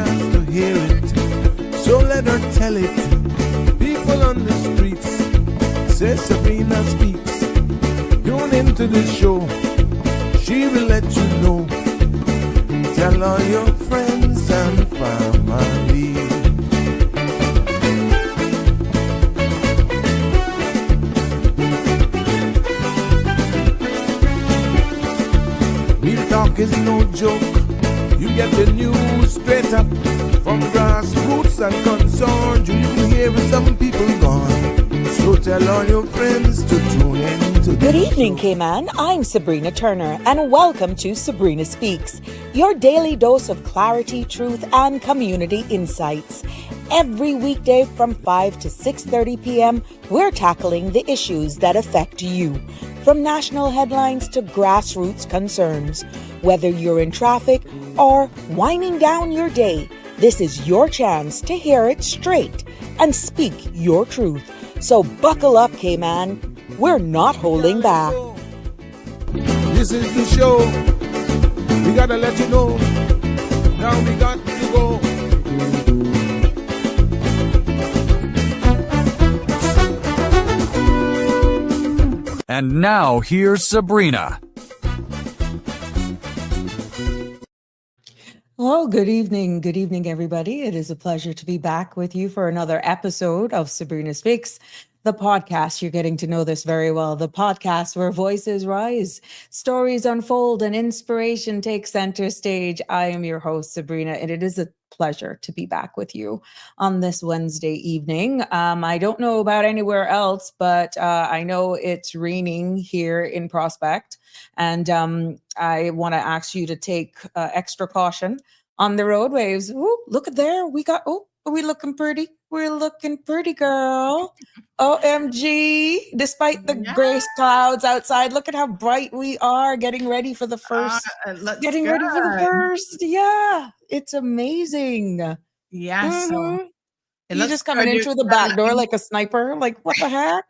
wants to hear it, so let her tell it. People on the streets say Sabrina Speaks. Tune into the show, she will let you know. Tell all your friends and family. Real talk is no joke. You get the news straight up from grassroots and concerns. You can hear some people gone. So tell all your friends to tune in to Good evening, Cayman. I'm Sabrina Turner, and welcome to Sabrina Speaks, your daily dose of clarity, truth, and community insights. Every weekday from 5 to 6:30 p.m., we're tackling the issues that affect you. From national headlines to grassroots concerns. Whether you're in traffic or winding down your day, this is your chance to hear it straight and speak your truth. So buckle up, Cayman. We're not holding back. This is the show. We gotta let you know. Now we got to go. And now here's Sabrina. Well, good evening. Good evening, everybody. It is a pleasure to be back with you for another episode of Sabrina Speaks, the podcast. You're getting to know this very well. The podcast where voices rise, stories unfold, and inspiration takes center stage. I am your host, Sabrina, and it is a pleasure to be back with you on this Wednesday evening. I don't know about anywhere else, but I know it's raining here in Prospect. And I want to ask you to take extra caution on the roadways. Ooh, look at there. Are we looking pretty? We're looking pretty, girl. OMG. Despite the gray clouds outside, look at how bright we are getting ready for the first. Ready for the first. Yeah, it's amazing. Yeah. So You're just coming in through the back door like a sniper. Like, what the heck?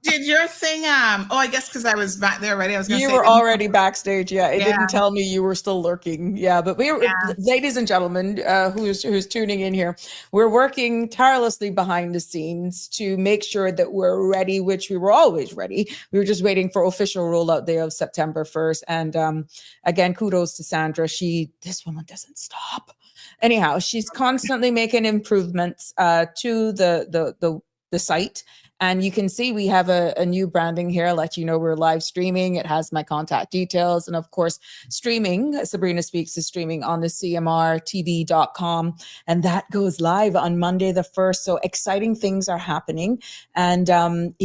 Did your thing? I guess because I was back there already. I was going to say you were already backstage. Yeah, it Yeah. didn't tell me you were still lurking. Yeah, but we were, ladies and gentlemen, who's tuning in here, we're working tirelessly behind the scenes to make sure that we're ready, which we were always ready. We were just waiting for official rollout day of September 1st. And again, kudos to Sandra. This woman doesn't stop. Anyhow, she's constantly making improvements to the site. And you can see we have a new branding here. I'll let you know we're live streaming. It has my contact details. And of course, streaming, Sabrina Speaks is streaming on the cmrtv.com. And that goes live on Monday the 1st. So exciting things are happening. And Sandra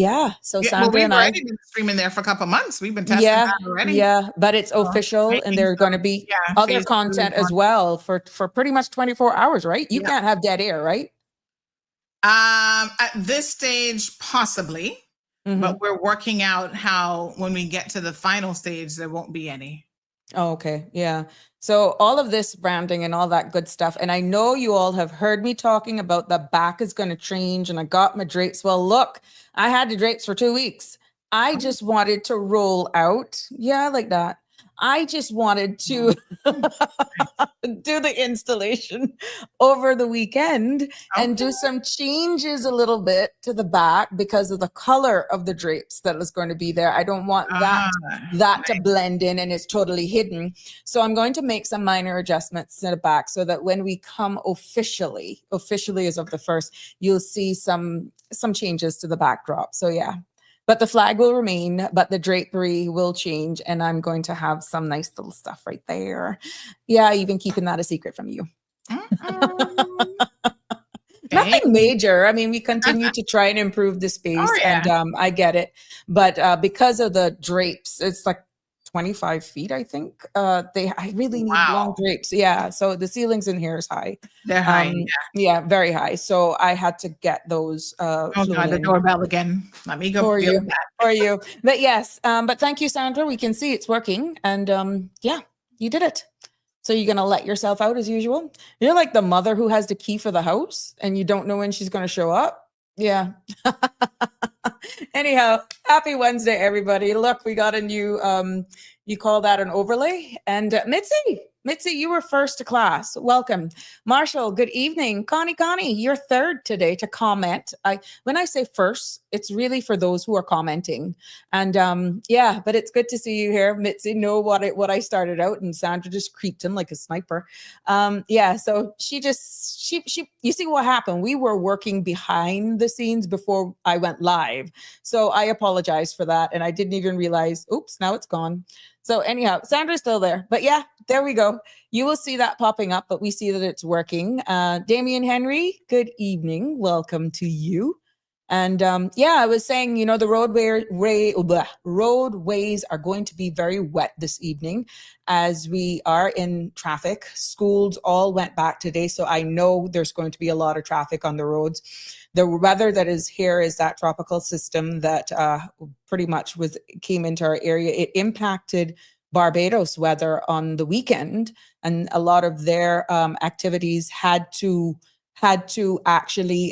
and I... We've been streaming there for a couple of months. We've been testing that already. Yeah, but it's official. And there are going to be other content as well for pretty much 24 hours, right? You can't have dead air, right? At this stage, possibly, but we're working out how when we get to the final stage, there won't be any. Oh, okay. Yeah. So all of this branding and all that good stuff. And I know you all have heard me talking about the back is going to change and I got my drapes. Well, look, I had the drapes for 2 weeks. I just wanted to roll out. Yeah, like that. I just wanted to do the installation over the weekend and do some changes a little bit to the back because of the color of the drapes that is going to be there. I don't want that to blend in and it's totally hidden. So I'm going to make some minor adjustments to the back so that when we come officially as of the 1st, you'll see some changes to the backdrop. So yeah. But the flag will remain, but the drapery will change. And I'm going to have some nice little stuff right there. Yeah, even keeping that a secret from you. Nothing major. I mean, we continue to try and improve the space. And I get it. But because of the drapes, it's like 25 feet, I think. I really need long drapes. Yeah. So the ceilings in here is high. They're high. Yeah, very high. So I had to get those. Oh God, the doorbell again. Let me go for you. But yes. But thank you, Sandra. We can see it's working. And you did it. So you're going to let yourself out as usual. You're like the mother who has the key for the house and you don't know when she's going to show up. Yeah. Anyhow, happy Wednesday, everybody. Look, we got a new, you call that an overlay? And Mitzi, Mitzi, you were first to class. Welcome. Marshall, good evening. Connie, you're third today to comment. When I say first, it's really for those who are commenting. And yeah, but it's good to see you here. Mitzi, know what I started out, and Sandra just creeped in like a sniper. Yeah, so she you see what happened? We were working behind the scenes before I went live. So I apologize for that. And I didn't even realize, oops, now it's gone. So anyhow, Sandra's still there. But yeah, there we go. You will see that popping up, but we see that it's working. Damien Henry, good evening. Welcome to you. And yeah, I was saying, you know, the roadways are going to be very wet this evening as we are in traffic. Schools all went back today, so I know there's going to be a lot of traffic on the roads. The weather that is here is that tropical system that pretty much came into our area. It impacted Barbados weather on the weekend, and a lot of their activities had to actually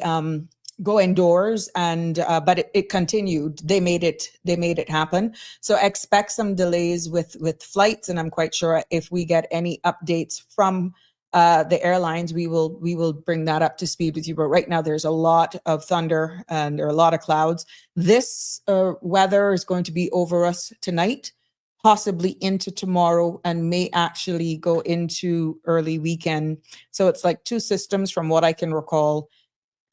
go indoors, and but it continued. They made it happen. So expect some delays with flights, and I'm quite sure if we get any updates from the airlines, we will bring that up to speed with you. But right now there's a lot of thunder and there are a lot of clouds. This weather is going to be over us tonight, possibly into tomorrow, and may actually go into early weekend. So it's like two systems from what I can recall.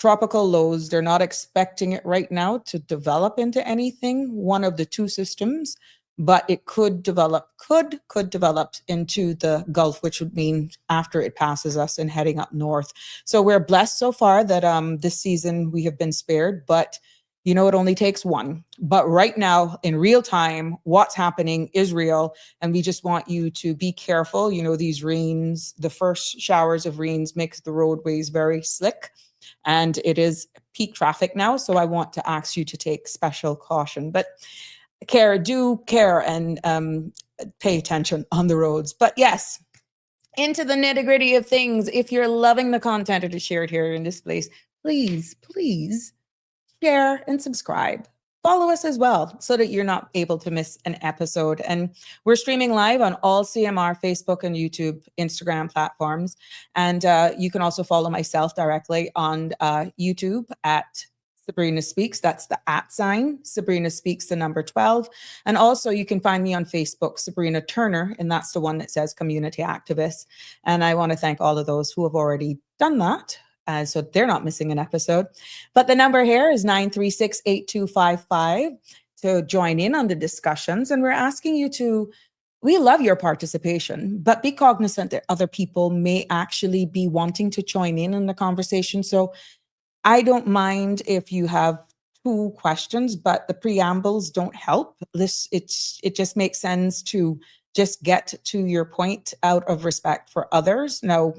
Tropical lows, they're not expecting it right now to develop into anything, one of the two systems, but it could develop into the Gulf, which would mean after it passes us and heading up north. So we're blessed so far that this season we have been spared, but you know, it only takes one. But right now, in real time, what's happening is real. And we just want you to be careful. You know, these rains, the first showers of rains makes the roadways very slick. And it is peak traffic now. So I want to ask you to take special caution. But do care and pay attention on the roads. But yes, into the nitty gritty of things. If you're loving the content that is shared here in this place, please share and subscribe. Follow us as well so that you're not able to miss an episode. And we're streaming live on all CMR, Facebook, and YouTube, Instagram platforms. And you can also follow myself directly on YouTube at Sabrina Speaks. That's the @ Sabrina Speaks, the number 12. And also you can find me on Facebook, Sabrina Turner, and that's the one that says community activist. And I want to thank all of those who have already done that. So they're not missing an episode. But the number here is 936-8255 to join in on the discussions. And we're asking you we love your participation, but be cognizant that other people may actually be wanting to join in the conversation. So I don't mind if you have 2 questions, but the preambles don't help. It just makes sense to just get to your point out of respect for others. Now,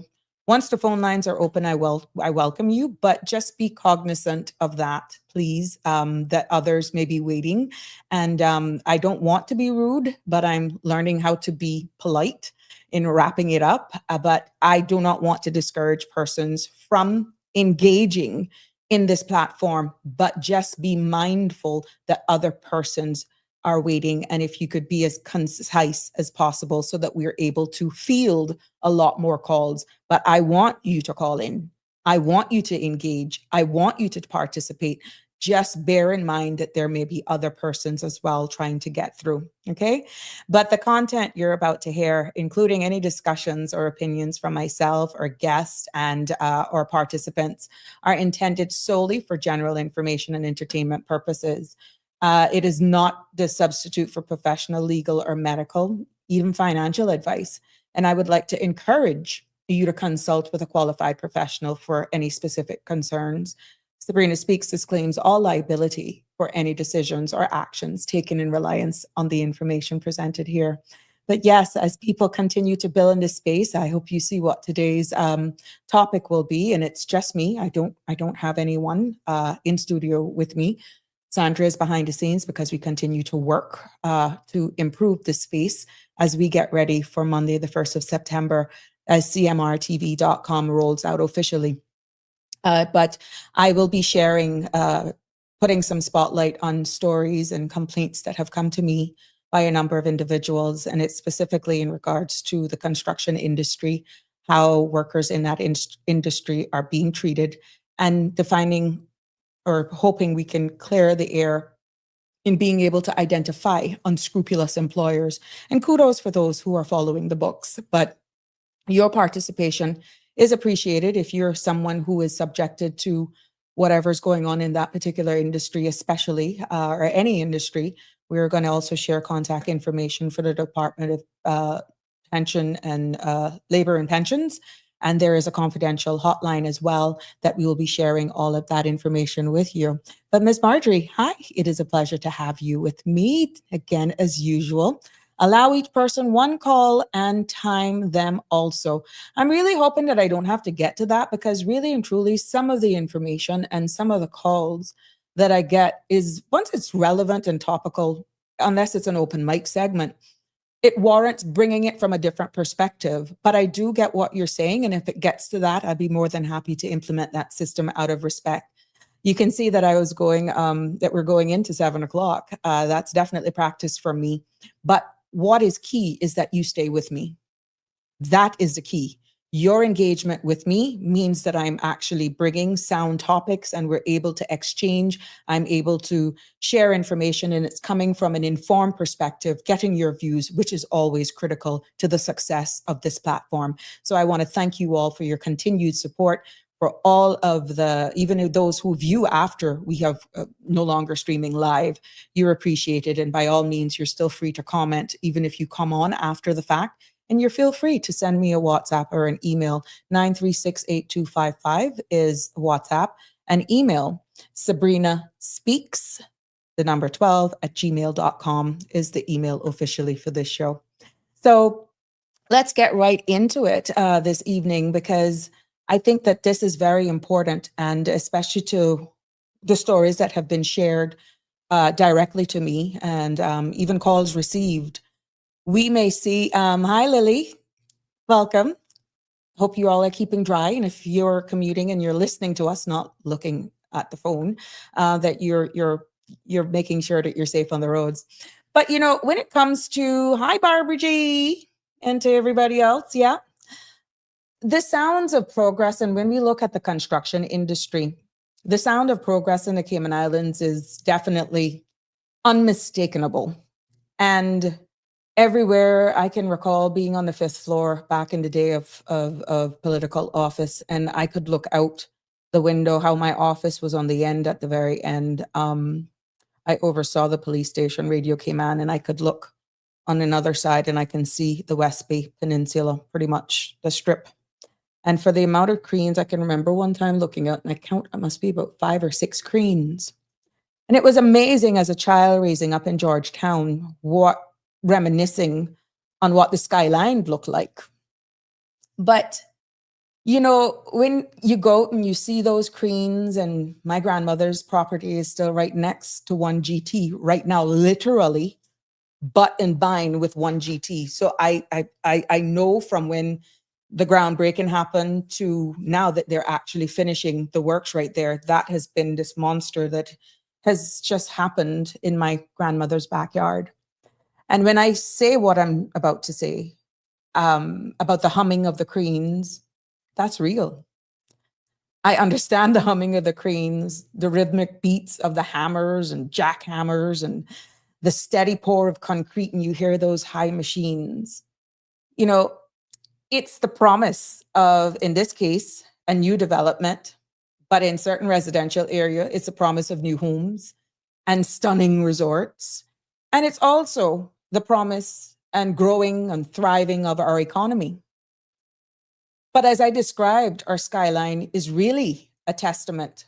once the phone lines are open, I welcome you, but just be cognizant of that, please, that others may be waiting. And I don't want to be rude, but I'm learning how to be polite in wrapping it up. But I do not want to discourage persons from engaging in this platform, but just be mindful that other persons are waiting. And if you could be as concise as possible so that we're able to field a lot more calls. But I want you to call in. I want you to engage. I want you to participate. Just bear in mind that there may be other persons as well trying to get through. Okay. But the content you're about to hear, including any discussions or opinions from myself or guests and or participants, are intended solely for general information and entertainment purposes. It is not the substitute for professional, legal, or medical, even financial advice. And I would like to encourage you to consult with a qualified professional for any specific concerns. Sabrina Speaks disclaims all liability for any decisions or actions taken in reliance on the information presented here. But yes, as people continue to build in this space, I hope you see what today's topic will be. And it's just me. I don't have anyone in studio with me. Sandra is behind the scenes because we continue to work to improve the space as we get ready for Monday, the 1st of September, as CMRTV.com rolls out officially. But I will be sharing, putting some spotlight on stories and complaints that have come to me by a number of individuals, and it's specifically in regards to the construction industry, how workers in that industry are being treated, and defining or hoping we can clear the air in being able to identify unscrupulous employers. And kudos for those who are following the books. But your participation is appreciated if you're someone who is subjected to whatever's going on in that particular industry, especially, or any industry. We're going to also share contact information for the Department of Pension and Labor and Pensions. And there is a confidential hotline as well that we will be sharing all of that information with you. But Ms. Marjorie, hi, it is a pleasure to have you with me again, as usual. Allow each person one call and time them also. I'm really hoping that I don't have to get to that, because really and truly, some of the information and some of the calls that I get is, once it's relevant and topical, unless it's an open mic segment, it warrants bringing it from a different perspective. But I do get what you're saying. And if it gets to that, I'd be more than happy to implement that system out of respect. You can see that I was going, that we're going into 7 o'clock. That's definitely practice for me. But what is key is that you stay with me. That is the key. Your engagement with me means that I'm actually bringing sound topics and we're able to exchange. I'm able to share information, and it's coming from an informed perspective, getting your views, which is always critical to the success of this platform. So I want to thank you all for your continued support, for all of the, even those who view after we have no longer streaming live. You're appreciated. And by all means, you're still free to comment, even if you come on after the fact. And you're feel free to send me a WhatsApp or an email. 9368255 is WhatsApp. And email Sabrina Speaks, the number 12 at gmail.com is the email officially for this show. So let's get right into it this evening, because I think that this is very important, and especially to the stories that have been shared directly to me, and even calls received. We may see, hi Lily, welcome. Hope you all are keeping dry. And if you're commuting and you're listening to us, not looking at the phone, that you're making sure that you're safe on the roads. But you know, when it comes to, hi Barbara G, and to everybody else, yeah. The sounds of progress, and when we look at the construction industry, the sound of progress in the Cayman Islands is definitely unmistakable. And everywhere I can recall being on the 5th floor back in the day of political office, and I could look out the window, how my office was on the end, at the very end. I oversaw the police station, Radio Cayman, and I could look on another side and I can see the West Bay Peninsula, pretty much the strip. And for the amount of cranes, I can remember one time looking out and it must be about 5 or 6 cranes. And it was amazing as a child raising up in Georgetown, reminiscing on what the skyline looked like. But, you know, when you go out and you see those cranes, and my grandmother's property is still right next to 1 GT right now, literally butt and bind with 1 GT. So I know from when the groundbreaking happened to now that they're actually finishing the works right there, that has been this monster that has just happened in my grandmother's backyard. And when I say what I'm about to say, about the humming of the cranes, that's real. I understand the humming of the cranes, the rhythmic beats of the hammers and jackhammers, and the steady pour of concrete, and you hear those high machines. You know, it's the promise of, in this case, a new development, but in certain residential area, it's a promise of new homes and stunning resorts. And it's also the promise and growing and thriving of our economy. But as I described, our skyline is really a testament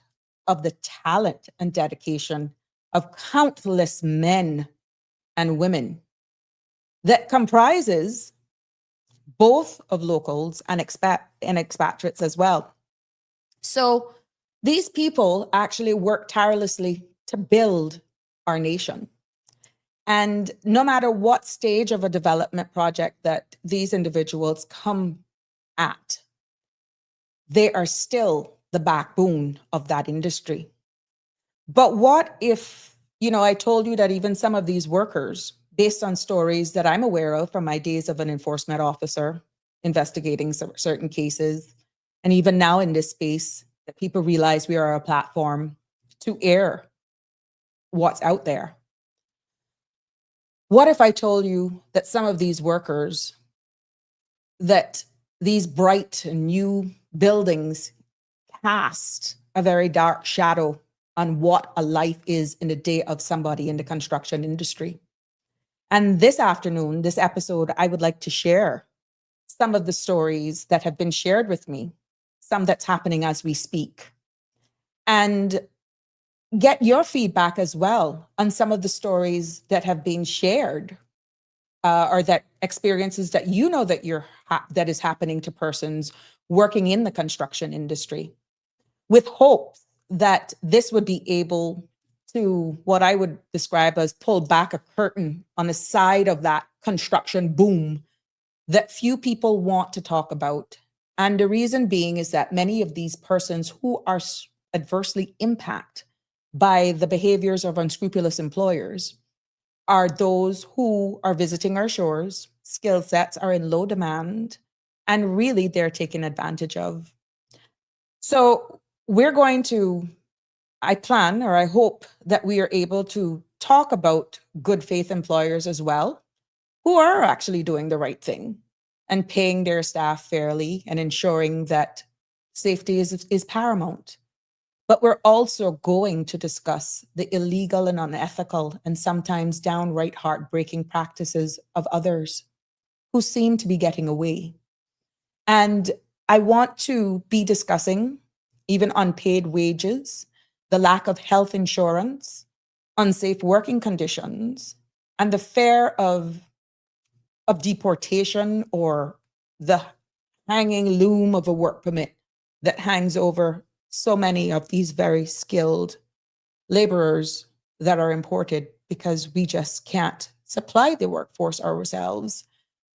of the talent and dedication of countless men and women that comprises both of locals and expatriates as well. So these people actually work tirelessly to build our nation. And no matter what stage of a development project that these individuals come at, they are still the backbone of that industry. But what if, you know, I told you that even some of these workers based on stories that I'm aware of from my days of an enforcement officer investigating certain cases. And even now in this space, that people realize we are a platform to air what's out there. What if I told you that some of these workers, that these bright and new buildings cast a very dark shadow on what a life is in the day of somebody in the construction industry? And this afternoon, this episode, I would like to share some of the stories that have been shared with me, some that's happening as we speak, and get your feedback as well on some of the stories that have been shared, or that experiences that you know that that is happening to persons working in the construction industry, with hopes that this would be able to, what I would describe as, pull back a curtain on the side of that construction boom that few people want to talk about. And the reason being is that many of these persons who are adversely impacted by the behaviors of unscrupulous employers are those who are visiting our shores, skill sets are in low demand, and really they're taken advantage of. So we're going to, I plan, or I hope that we are able to talk about good faith employers as well, who are actually doing the right thing and paying their staff fairly and ensuring that safety is paramount. But we're also going to discuss the illegal and unethical and sometimes downright heartbreaking practices of others who seem to be getting away. And I want to be discussing even unpaid wages, the lack of health insurance, unsafe working conditions, and the fear of deportation, or the hanging loom of a work permit that hangs over so many of these very skilled laborers that are imported, because we just can't supply the workforce ourselves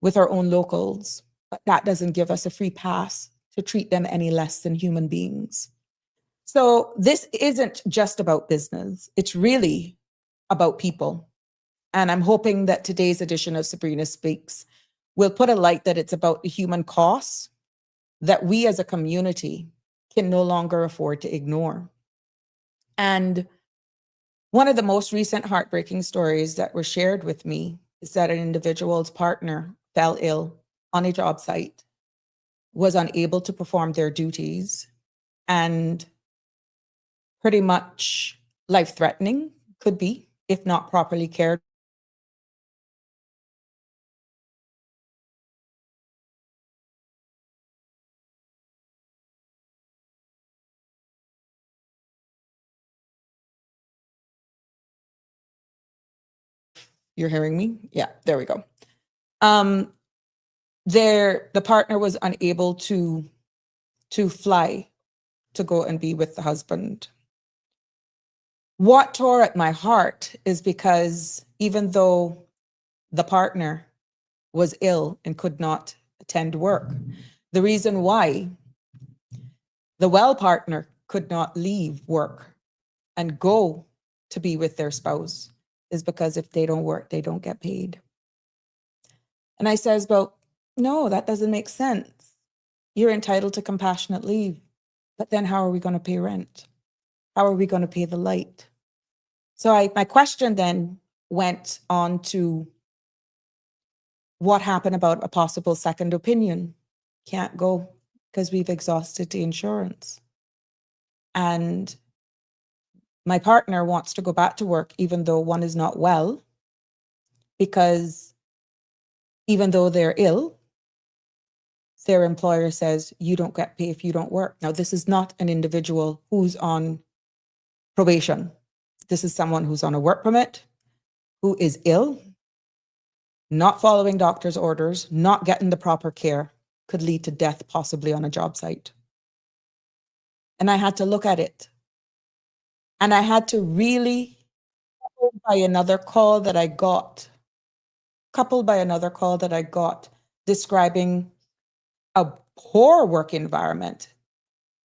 with our own locals. But that doesn't give us a free pass to treat them any less than human beings. So this isn't just about business. It's really about people. And I'm hoping that today's edition of Sabrina Speaks will put a light that it's about the human costs that we as a community can no longer afford to ignore. And one of the most recent heartbreaking stories that were shared with me is that an individual's partner fell ill on a job site, was unable to perform their duties, and pretty much life-threatening, could be, if not properly cared. You're hearing me? Yeah, there we go. The partner was unable to fly to go and be with the husband. What tore at my heart is because even though the partner was ill and could not attend work, the reason why the well partner could not leave work and go to be with their spouse is because if they don't work, they don't get paid. And I says, well, no, that doesn't make sense. You're entitled to compassionate leave, but then how are we going to pay rent? How are we going to pay the light? So my question then went on to what happened about a possible second opinion. Can't go because we've exhausted the insurance. And my partner wants to go back to work even though one is not well, because even though they're ill, their employer says, you don't get paid if you don't work. Now, this is not an individual who's on probation. This is someone who's on a work permit, who is ill, not following doctor's orders, not getting the proper care, could lead to death possibly on a job site. And I had to look at it. And I had to really, coupled by another call that I got describing a poor work environment,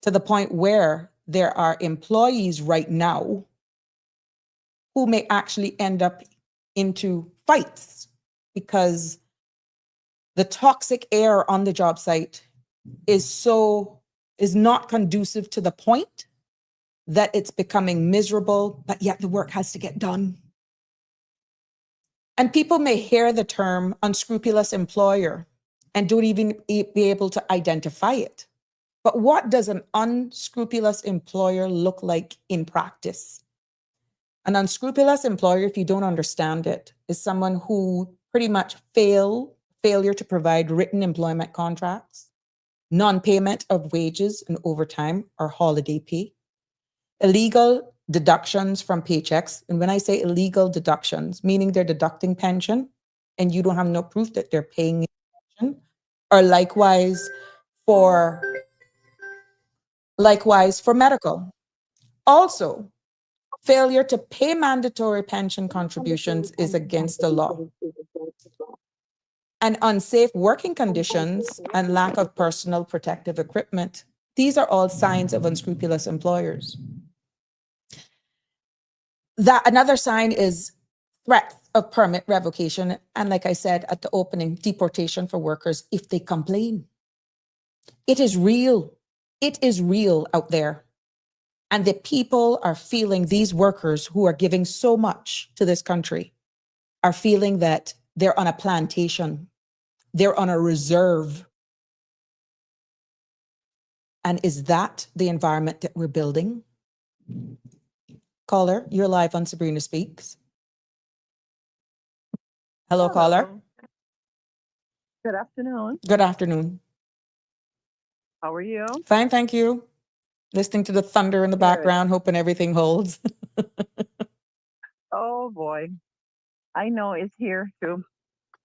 to the point where there are employees right now who may actually end up into fights because the toxic air on the job site is not conducive to the point that it's becoming miserable, but yet the work has to get done. And people may hear the term unscrupulous employer and don't even be able to identify it. But what does an unscrupulous employer look like in practice? An unscrupulous employer, if you don't understand it, is someone who pretty much failure to provide written employment contracts, non-payment of wages and overtime or holiday pay, illegal deductions from paychecks. And when I say illegal deductions, meaning they're deducting pension and you don't have no proof that they're paying pension, or likewise for medical. Also, failure to pay mandatory pension contributions is against the law. And unsafe working conditions and lack of personal protective equipment, these are all signs of unscrupulous employers. That another sign is threats of permit revocation. And like I said at the opening, deportation for workers if they complain. It is real. It is real out there. And the people are feeling, these workers who are giving so much to this country are feeling that they're on a plantation. They're on a reserve. And is that the environment that we're building? Caller, you're live on Sabrina Speaks. Hello, caller. Good afternoon. Good afternoon. How are you? Fine, thank you. Listening to the thunder in the background, hoping everything holds. Oh boy. I know it's here too.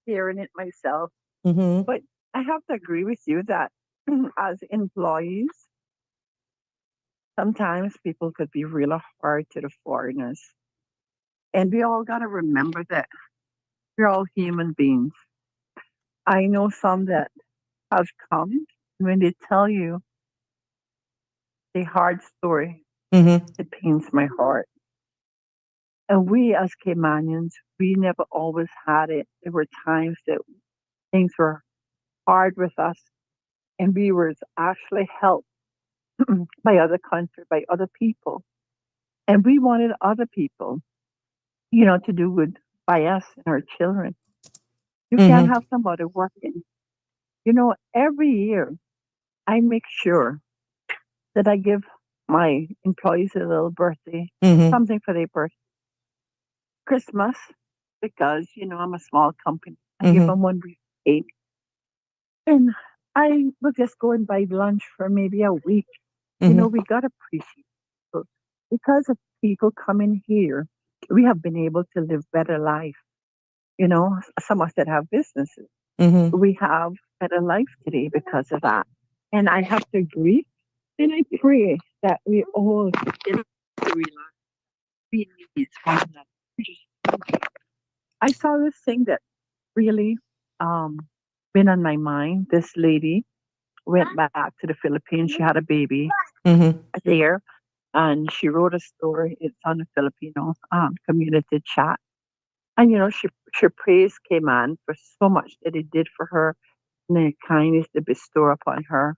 Hearing it myself. Mm-hmm. But I have to agree with you that as employees, sometimes people could be really hard to the foreigners. And we all got to remember that we're all human beings. I know some that have come, and when they tell you a hard story, Mm-hmm. it pains my heart. And we as Caymanians, we never always had it. There were times that things were hard with us, and we were actually helped by other countries, by other people. And we wanted other people, to do good by us and our children. You can't have somebody working. Every year I make sure that I give my employees a little birthday, Mm-hmm. something for their birthday. Christmas, because, I'm a small company. I give them one week cake. And I will just go and buy lunch for maybe a week. We got to appreciate people. Because of people coming here, we have been able to live better life. Some of us that have businesses, Mm-hmm. we have better life today because of that. And I have to agree. And I pray that we all get to realize we need one another. I saw this thing that really been on my mind. This lady went back to the Philippines. She had a baby there, and she wrote a story. It's on the Filipino community chat, and she praised Cayman for so much that he did for her and the kindness to bestow upon her.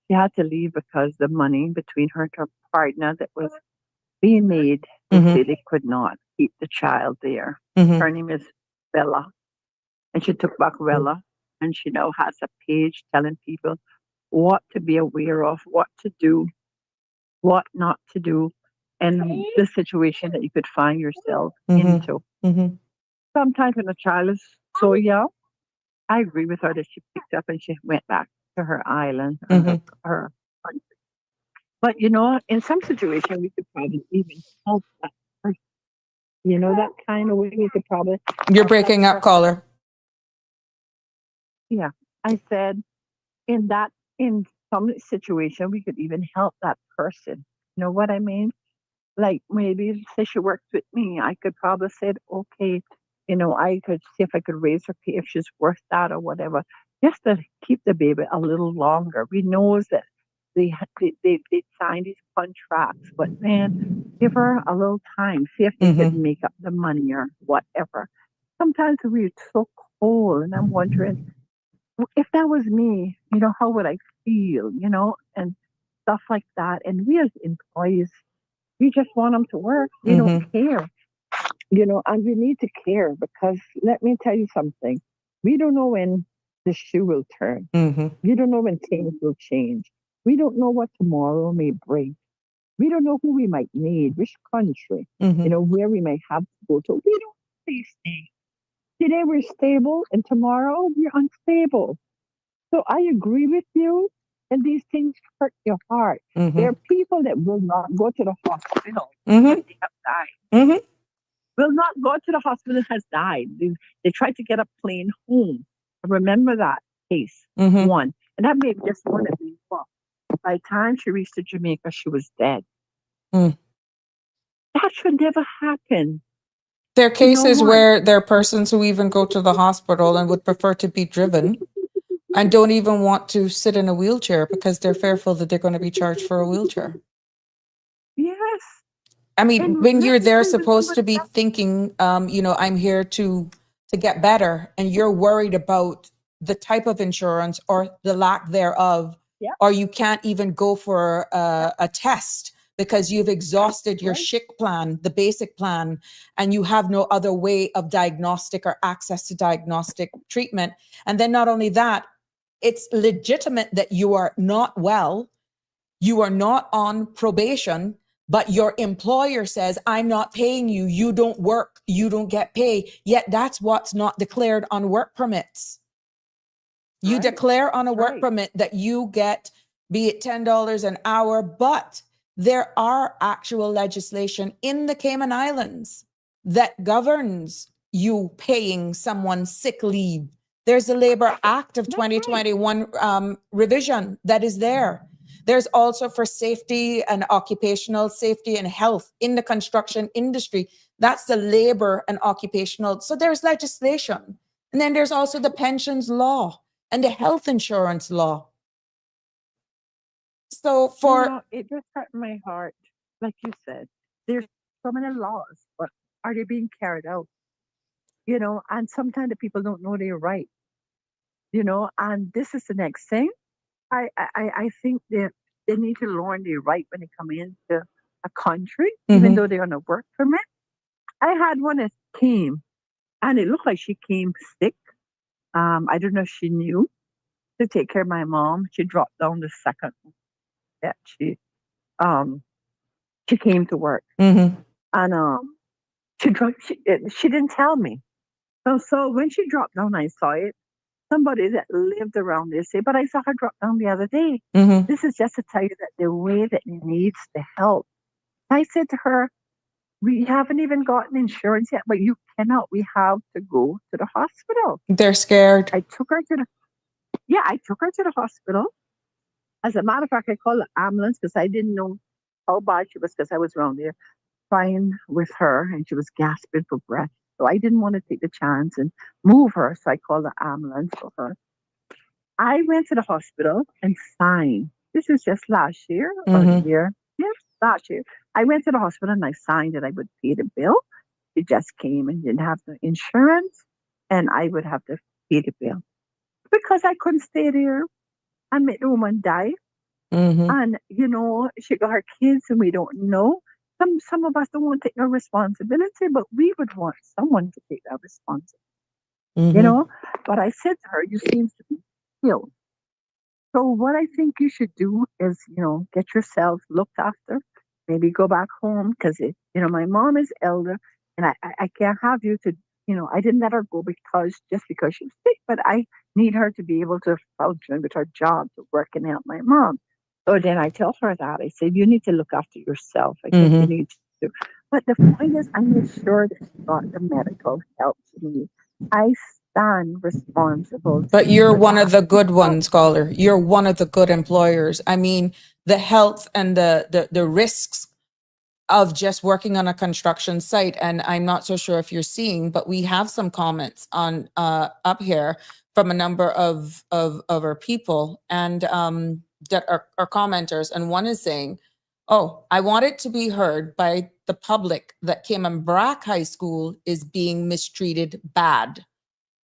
She had to leave because the money between her and her partner that was being made, they say they could not keep the child there. Her name is Bella. And she took back Bella, and she now has a page telling people what to be aware of, what to do, what not to do, and the situation that you could find yourself into. Mm-hmm. Sometimes when a child is so young, I agree with her that she picked up and she went back to her island or her country. But in some situation, we could probably even help that person. That kind of way we could probably. You're breaking up, caller. Yeah, I said in some situation we could even help that person. You know what I mean? Like maybe say she works with me, I could probably say, okay, I could see if I could raise her pay if she's worth that or whatever, just to keep the baby a little longer. We know that they signed these contracts, but man, give her a little time, see if they could make up the money or whatever. sometimes we're so cold, and I'm wondering if that was me, how would I feel, and stuff like that. And we as employees, we just want them to work. We don't care, and we need to care because let me tell you something. We don't know when the shoe will turn. We don't know when things will change. We don't know what tomorrow may bring. We don't know who we might need, which country, where we may have to go to. We don't stay stable. Today we're stable and tomorrow we're unstable. So I agree with you. And these things hurt your heart. There are people that will not go to the hospital if they have died. Will not go to the hospital has died. They tried to get a plane home. I remember that case, one. And that may be just one of these. Well, by the time she reached to Jamaica, she was dead. That should never happen. There are cases where there are persons who even go to the hospital and would prefer to be driven and don't even want to sit in a wheelchair because they're fearful that they're going to be charged for a wheelchair. Yes. I mean, when you're there supposed to be thinking, I'm here to get better, and you're worried about the type of insurance or the lack thereof, or you can't even go for a test because you've exhausted your SHIC plan, the basic plan, and you have no other way of diagnostic or access to diagnostic treatment. And then not only that, it's legitimate that you are not well, you are not on probation, but your employer says, I'm not paying you, you don't work, you don't get pay. Yet that's what's not declared on work permits. You declare on a work permit that you get, be it $10 an hour, but there are actual legislation in the Cayman Islands that governs you paying someone sick leave. There's the Labor Act of 2021 revision that is there. There's also for safety and occupational safety and health in the construction industry. That's the labor and occupational. So there's legislation. And then there's also the pensions law and the health insurance law. So for it just hurt my heart, like you said. There's so many laws, but are they being carried out? And sometimes the people don't know they're right. And this is the next thing. I think that they need to learn their right when they come into a country, even though they're on a work permit. I had one that came, and it looked like she came sick. I don't know if she knew to take care of my mom. She dropped down the second that she came to work, and she didn't tell me. So when she dropped down, I saw it. Somebody that lived around there said, but I saw her drop down the other day. This is just to tell you that the way that needs the help. I said to her, we haven't even gotten insurance yet, but you cannot. We have to go to the hospital. They're scared. I took her to the hospital. As a matter of fact, I called the ambulance because I didn't know how bad she was because I was around there crying with her and she was gasping for breath. So I didn't want to take the chance and move her. So I called the ambulance for her. I went to the hospital and signed. This is just last year or a year. Yes, last year. I went to the hospital and I signed that I would pay the bill. It just came and didn't have the insurance and I would have to pay the bill. Because I couldn't stay there and make the woman die. And, she got her kids and we don't know. Some of us don't want to take no responsibility, but we would want someone to take that responsibility. But I said to her, you seem to be ill. So what I think you should do is, get yourself looked after, maybe go back home because, my mom is elder and I can't have you to, I didn't let her go just because she was sick, but I need her to be able to function with her job to work and help my mom. So then I tell her that. I said, you need to look after yourself. I think you need to. But the point is, I make sure that she got the medical help she needs. I stand responsible. But you're one of the good ones, Caller. You're one of the good employers. I mean, the health and the risks of just working on a construction site. And I'm not so sure if you're seeing, but we have some comments on up here from a number of our people and that are commenters. And one is saying, Oh, I want it to be heard by the public that Cayman Brack High School is being mistreated bad.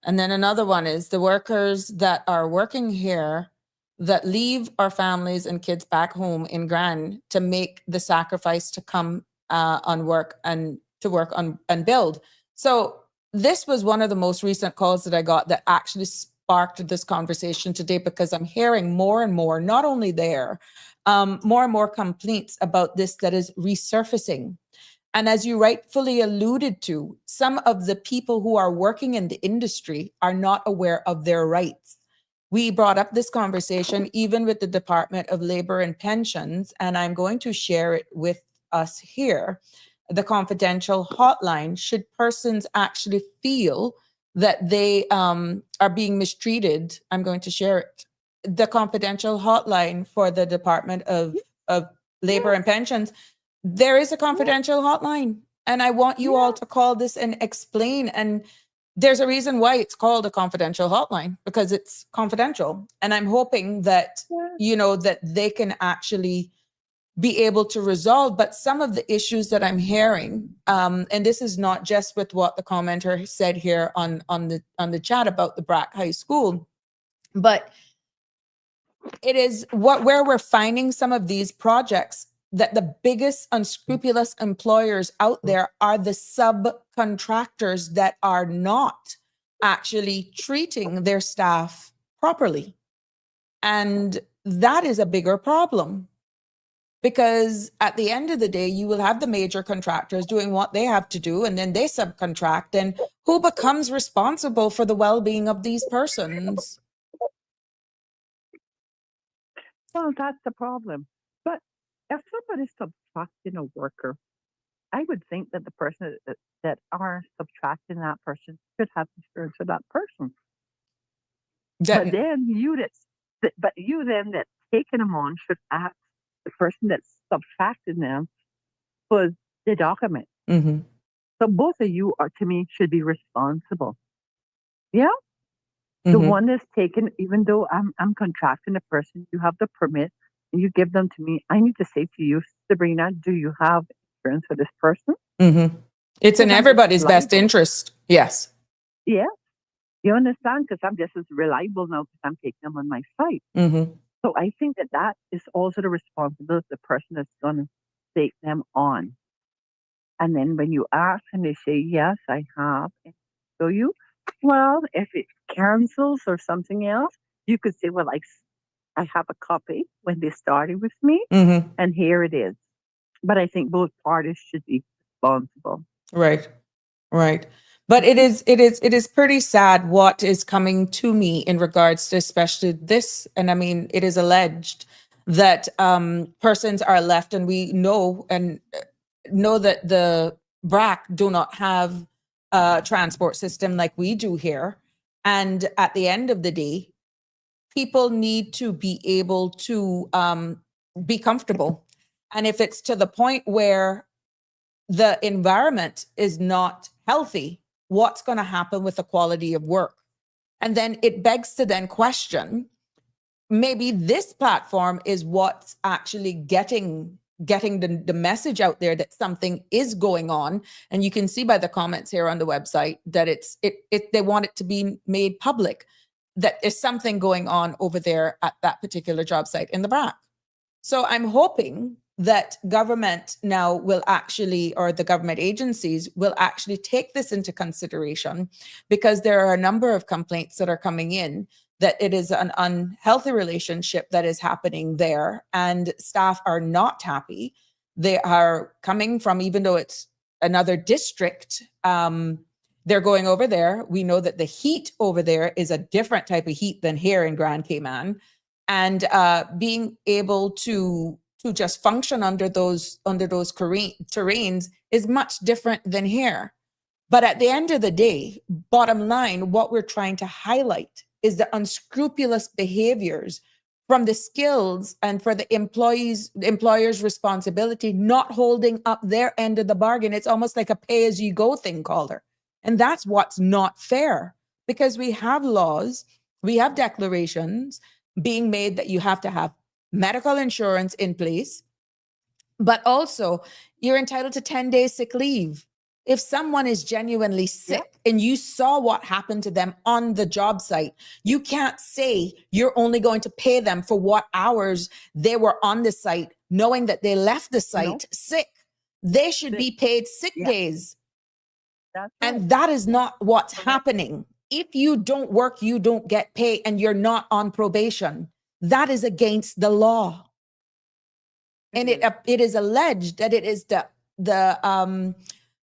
And then another one is the workers that are working here that leave our families and kids back home in Grand to make the sacrifice to come on work and to work on and build. So this was one of the most recent calls that I got that actually sparked this conversation today, because I'm hearing more and more, not only there, more and more complaints about this that is resurfacing. And as you rightfully alluded to, some of the people who are working in the industry are not aware of their rights. We brought up this conversation even with the Department of Labor and Pensions, and I'm going to share it with us here. The confidential hotline, should persons actually feel that they are being mistreated, I'm going to share it. The confidential hotline for the Department of Labor and Pensions, there is a confidential hotline, and I want you all to call this and explain. And there's a reason why it's called a confidential hotline, because it's confidential. And I'm hoping that, you know, that they can actually be able to resolve. But some of the issues that I'm hearing, and this is not just with what the commenter said here on the chat about the Brack High School, but it is where we're finding some of these projects that the biggest unscrupulous employers out there are the subcontractors that are not actually treating their staff properly. And that is a bigger problem, because at the end of the day, you will have the major contractors doing what they have to do, and then they subcontract. And who becomes responsible for the well-being of these persons? Well, that's the problem. But if somebody's subtracting a worker, I would think that the person that are subtracting that person should have insurance for that person. But then you then that taking them on should ask the person that's subtracting them for the document. Mm-hmm. So both of you are, to me, should be responsible. Yeah. The one that's taken, even though I'm contracting a person, you have the permit and you give them to me. I need to say to you, Sabrina, do you have insurance for this person? Mm-hmm. It's in everybody's best interest. Yes. Yeah. You understand? Because I'm just as reliable now because I'm taking them on my site. Mm-hmm. So I think that is also the responsibility of the person that's going to take them on. And then when you ask and they say, yes, I have. And so you, well, if it cancels or something else, you could say, well, I have a copy when they started with me, and here it is. But I think both parties should be responsible. Right. Right. But it is pretty sad what is coming to me in regards to especially this. And I mean, it is alleged that persons are left, and we know that the BRAC do not have a transport system like we do here. And at the end of the day, people need to be able to be comfortable. And if it's to the point where the environment is not healthy, what's going to happen with the quality of work? And then it begs to then question, maybe this platform is what's actually getting the message out there that something is going on. And you can see by the comments here on the website that they want it to be made public that there's something going on over there at that particular job site in the BRAC. So I'm hoping that government now will actually, or the government agencies will actually take this into consideration, because there are a number of complaints that are coming in that it is an unhealthy relationship that is happening there, and staff are not happy. They are coming from, even though it's another district, they're going over there. We know that the heat over there is a different type of heat than here in Grand Cayman, and being able to just function under those terrains is much different than here. But at the end of the day, bottom line, what we're trying to highlight is the unscrupulous behaviors from the skills and for the employer's responsibility, not holding up their end of the bargain. It's almost like a pay-as-you-go thing, Calder. And that's what's not fair, because we have laws, we have declarations being made that you have to have medical insurance in place, But also, you're entitled to 10 days sick leave. If someone is genuinely sick and you saw what happened to them on the job site, you can't say you're only going to pay them for what hours they were on the site, knowing that they left the site sick. They should be paid sick days. That's And right. that is not what's Correct. happening. If you don't work, you don't get paid, and you're not on probation. That is against the law. And it is alleged that it is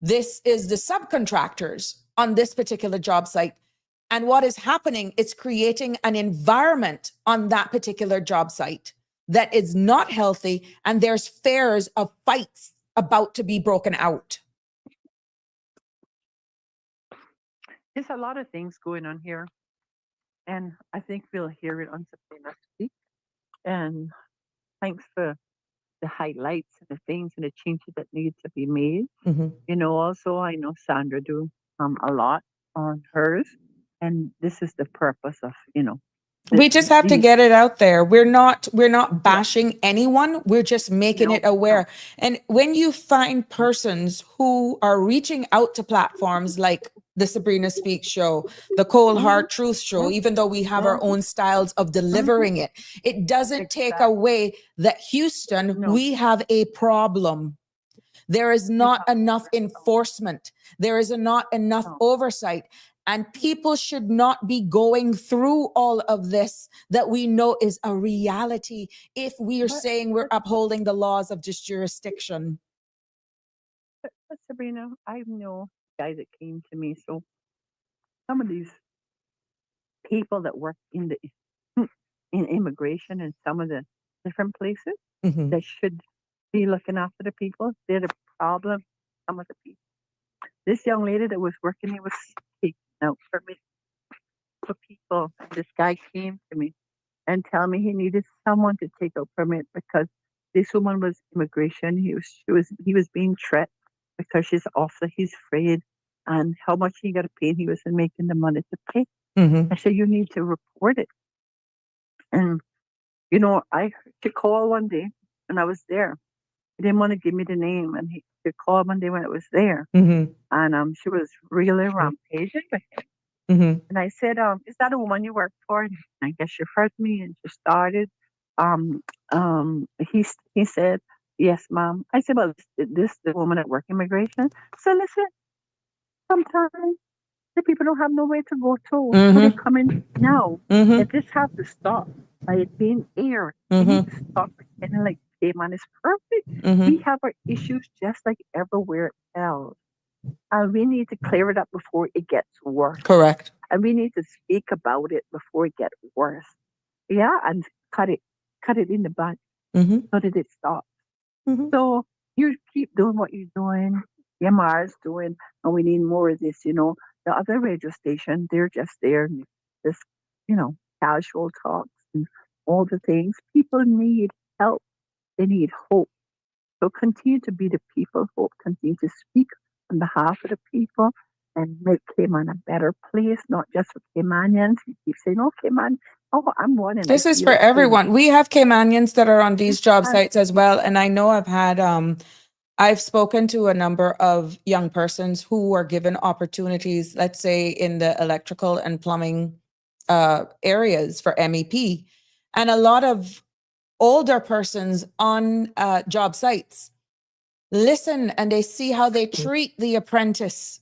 this is the subcontractors on this particular job site. And what is happening, it's creating an environment on that particular job site that is not healthy, and there's fears of fights about to be broken out. There's a lot of things going on here, and I think we'll hear it on Sabrina Speaks. And thanks for the highlights and the things and the changes that need to be made. You know, also I know Sandra do a lot on hers, and this is the purpose of We just have to get it out there. We're not bashing anyone. We're just making it aware. And when you find persons who are reaching out to platforms like the Sabrina Speaks show, the Cold Hard Truth show, even though we have our own styles of delivering it, it doesn't take away that Houston, we have a problem. There is not enough enforcement. There is not enough oversight. And people should not be going through all of this that we know is a reality if we are saying we're upholding the laws of this jurisdiction. But Sabrina, I know guys that came to me. So some of these people that work in immigration and some of the different places that should be looking after the people, they're the problem. Some of the people. This young lady that was working here was taking out permits for people. This guy came to me and tell me he needed someone to take out permit because this woman was immigration. He was being threatened because she's officer. He's afraid, and how much he got to pay. And he wasn't making the money to pay. I said you need to report it. And I heard she called one day when I was there. He didn't want to give me the name, and he called one day when it was there, and she was really rampaging with him. And I said, "Is that a woman you work for?" And I guess she heard me, and she started. He said, "Yes, ma'am." I said, "Well, this the woman at work immigration." So listen, sometimes the people don't have nowhere to go to, so they come in now. And this has to stop by it being aired. It needs to stop pretending like Cayman is perfect. We have our issues just like everywhere else. And we need to clear it up before it gets worse. Correct. And we need to speak about it before it gets worse. Yeah, and cut it in the bud so that it stops. So you keep doing what you're doing, Yamar's doing, and we need more of this, The other radio station, they're just there, just, casual talks and all the things. People need help. They need hope. So continue to be the people hope. Continue to speak on behalf of the people and make Cayman a better place, not just for Caymanians. You keep saying, "Oh, Cayman, I'm one." And This is for everyone. We have Caymanians that are on these job sites as well. And I know I've spoken to a number of young persons who were given opportunities, let's say in the electrical and plumbing areas for MEP. And a lot of older persons on job sites listen and they see how they treat the apprentice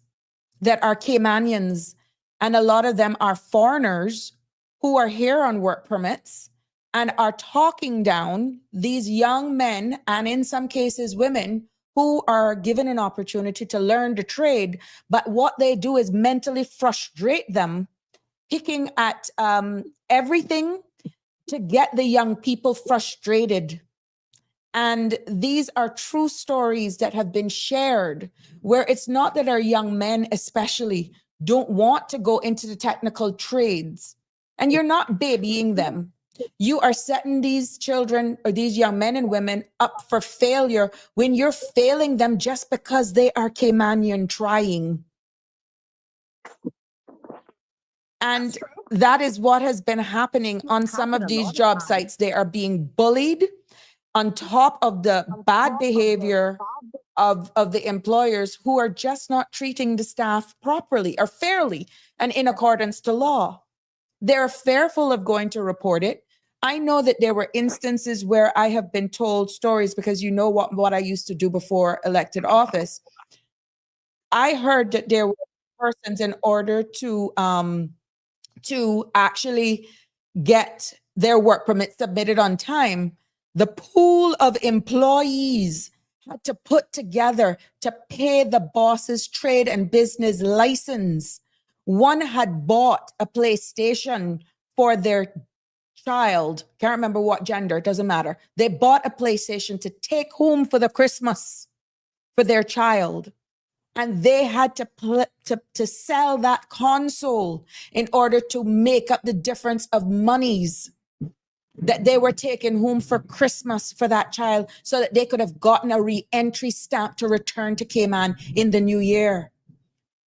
that are Caymanians. And a lot of them are foreigners who are here on work permits and are talking down these young men, and in some cases women, who are given an opportunity to learn the trade. But what they do is mentally frustrate them, picking at everything to get the young people frustrated. And these are true stories that have been shared, where it's not that our young men especially don't want to go into the technical trades. And you're not babying them. You are setting these children or these young men and women up for failure when you're failing them just because they are Caymanian trying. And that is what has been happening on some of these job sites. They are being bullied. on top of the bad behavior of the employers who are just not treating the staff properly or fairly and in accordance to law. They're fearful of going to report it. I know that there were instances where I have been told stories, because you know what I used to do before elected office. I heard that there were persons, in order to actually get their work permit submitted on time, the pool of employees had to put together to pay the boss's trade and business license. One had bought a PlayStation for their child, can't remember what gender, it doesn't matter. They bought a PlayStation to take home for the Christmas for their child. And they had to sell that console in order to make up the difference of monies that they were taking home for Christmas for that child, so that they could have gotten a re-entry stamp to return to Cayman in the new year.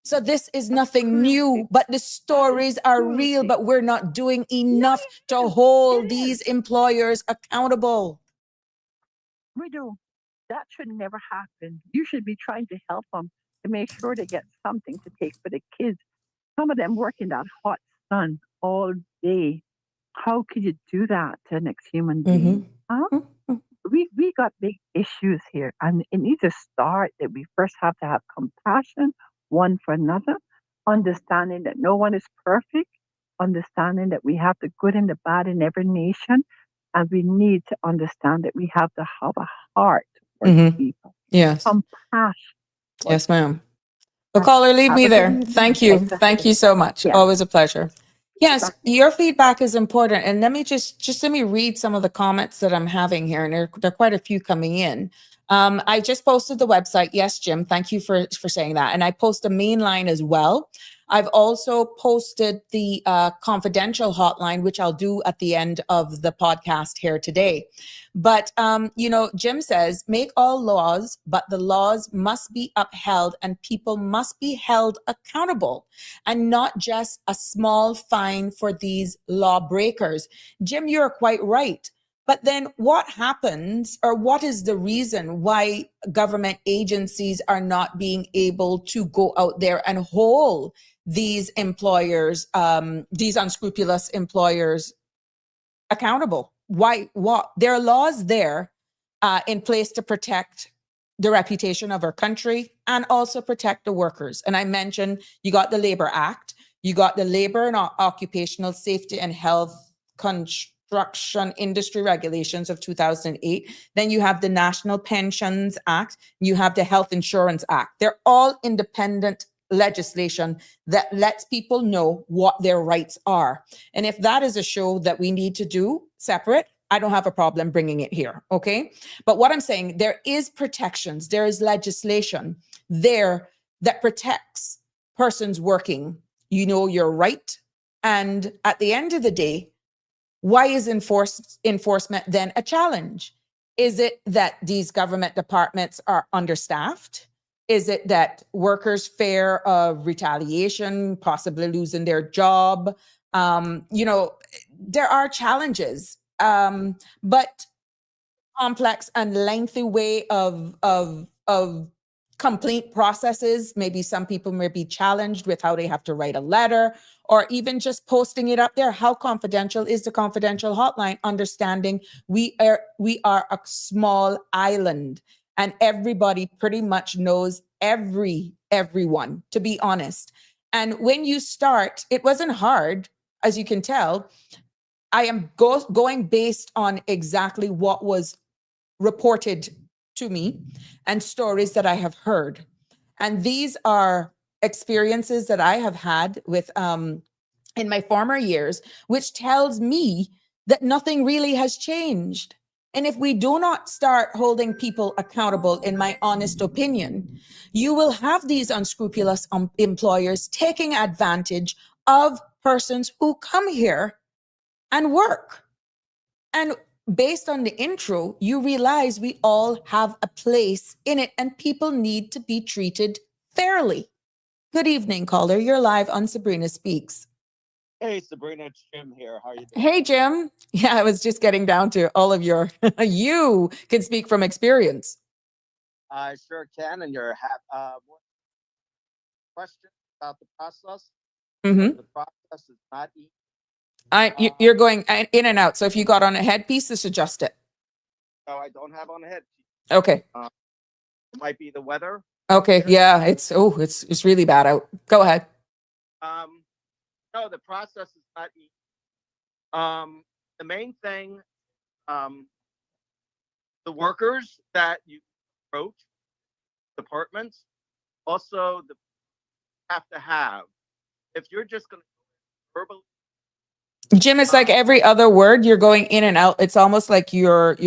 So this is nothing new, but the stories are real, but we're not doing enough to hold these employers accountable. We do. That should never happen. You should be trying to help them to make sure they get something to take for the kids. Some of them work in that hot sun all day. How could you do that to the next human being? Huh? We got big issues here, and it needs to start that we first have to have compassion one for another, understanding that no one is perfect, understanding that we have the good and the bad in every nation, and we need to understand that we have to have a heart for people. Yes. Compassion. Yes, ma'am. The caller, leave me there. Thank you. Thank you so much. Yeah. Always a pleasure. Yes, your feedback is important. And let me just let me read some of the comments that I'm having here. And there are quite a few coming in. I just posted the website. Yes, Jim, thank you for saying that. And I post a main line as well. I've also posted the confidential hotline, which I'll do at the end of the podcast here today. But, Jim says, make all laws, but the laws must be upheld and people must be held accountable, and not just a small fine for these lawbreakers. Jim, you're quite right. But then what happens, or what is the reason why government agencies are not being able to go out there and hold these employers, these unscrupulous employers, accountable? Why? What? There are laws there in place to protect the reputation of our country and also protect the workers. And I mentioned you got the Labor Act, you got the Labor and Occupational Safety and Health Construction Industry Regulations of 2008. Then you have the National Pensions Act, you have the Health Insurance Act. They're all independent legislation that lets people know what their rights are. And if that is a show that we need to do separate, I don't have a problem bringing it here, okay? But what I'm saying, there is protections, there is legislation there that protects persons working. You know your right. And at the end of the day, why is enforcement then a challenge? Is it that these government departments are understaffed? Is it that workers fear of retaliation, possibly losing their job? There are challenges, but complex and lengthy way of complete processes. Maybe some people may be challenged with how they have to write a letter, or even just posting it up there. How confidential is the confidential hotline? Understanding we are a small island, and everybody pretty much knows everyone, to be honest. And when you start, it wasn't hard, as you can tell. I am going based on exactly what was reported to me and stories that I have heard. And these are experiences that I have had with in my former years, which tells me that nothing really has changed. And if we do not start holding people accountable, in my honest opinion, you will have these unscrupulous employers taking advantage of persons who come here and work. And based on the intro, you realize we all have a place in it and people need to be treated fairly. Good evening, caller. You're live on Sabrina Speaks. Hey, Sabrina, it's Jim here. How are you doing? Hey, Jim. Yeah, I was just getting down to all of your, you can speak from experience. I sure can. And one question about the process. Mm-hmm. The process is not easy. You're going in and out. So if you got on a headpiece, just adjust it. No, I don't have on a head. Okay. It might be the weather. Okay. Yeah. It's really bad out. Go ahead. No, the process is not easy. The main thing, the workers that you approach, departments, also have to have. If you're just going to verbally, Jim, it's like every other word you're going in and out. It's almost like you're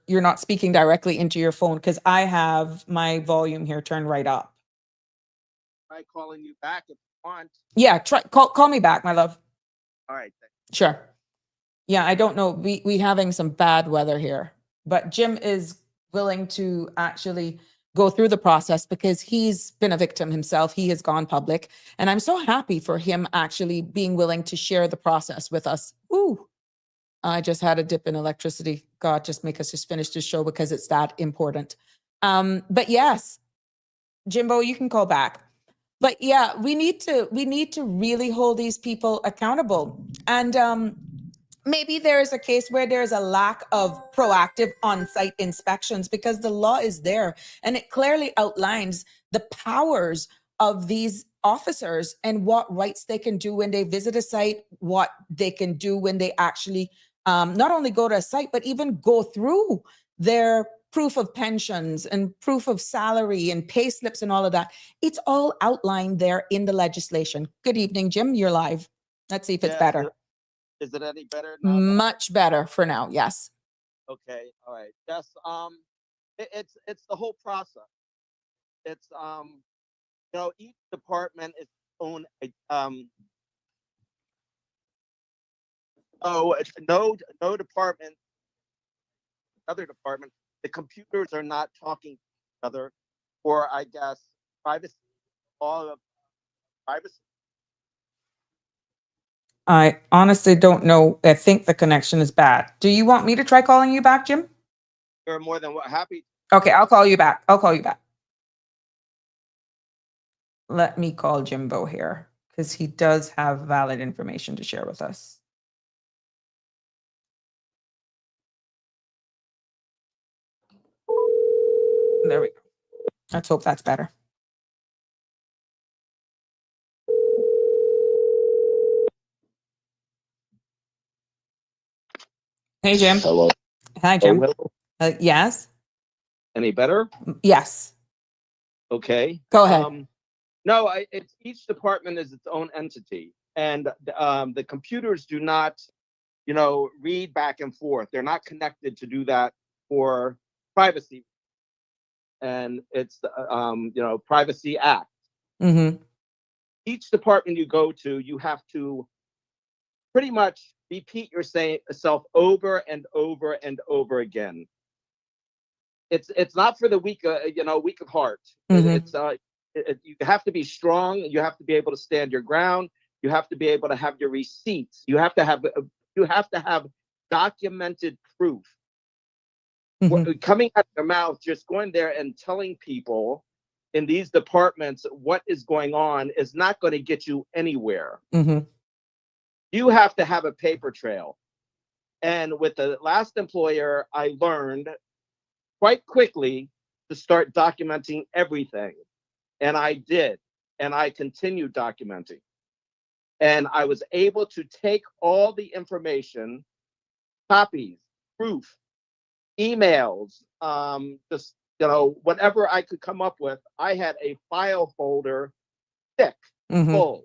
not speaking directly into your phone, because I have my volume here turned right up. try calling you back if you want. Yeah, call me back, my love. All right. Sure. Yeah, I don't know. We having some bad weather here, but Jim is willing to actually go through the process because he's been a victim himself. He has gone public, and I'm so happy for him actually being willing to share the process with us. Ooh, I just had a dip in electricity. God, just make us just finish this show because it's that important. But yes, Jimbo, you can call back. But yeah, we need to really hold these people accountable. And maybe there is a case where there's a lack of proactive on-site inspections, because the law is there and it clearly outlines the powers of these officers and what rights they can do when they visit a site, what they can do when they actually not only go to a site, but even go through their proof of pensions and proof of salary and pay slips and all of that. It's all outlined there in the legislation. Good evening, Jim. You're live. Let's see if it's better. Is it any better now? Much better for now. Yes. Okay. All right. Yes. It's the whole process. It's each department is own it's no department, other department. The computers are not talking to each other, or I guess privacy, all of privacy. I honestly don't know. I think the connection is bad. Do you want me to try calling you back, Jim? You're more than happy. Okay, I'll call you back. Let me call Jimbo here because he does have valid information to share with us. There we go. Let's hope that's better. Hey, Jim. Hello. Hi, Jim. Hello. Yes. Any better? Yes. Okay. Go ahead. No, it's each department is its own entity, and the computers do not, read back and forth. They're not connected to do that for privacy, and it's the Privacy Act. Mm-hmm. Each department you go to, you have to pretty much repeat yourself over and over and over again. It's not for the weak of heart. Mm-hmm. You have to be strong. You have to be able to stand your ground. You have to be able to have your receipts. You have to have documented proof. Mm-hmm. Coming out of your mouth, just going there and telling people in these departments what is going on is not going to get you anywhere. Mm-hmm. You have to have a paper trail. And with the last employer, I learned quite quickly to start documenting everything. And I did. And I continued documenting. And I was able to take all the information, copies, proof, emails, just, whatever I could come up with. I had a file folder thick, full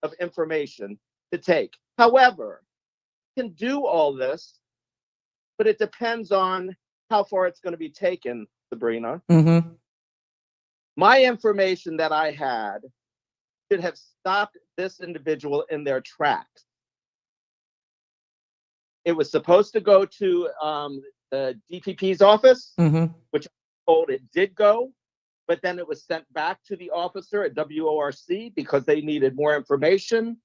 of information to take. However, you can do all this, but it depends on how far it's going to be taken, Sabrina. Mm-hmm. My information that I had should have stopped this individual in their tracks. It was supposed to go to the DPP's office, which I'm told it did go, but then it was sent back to the officer at WORC because they needed more information.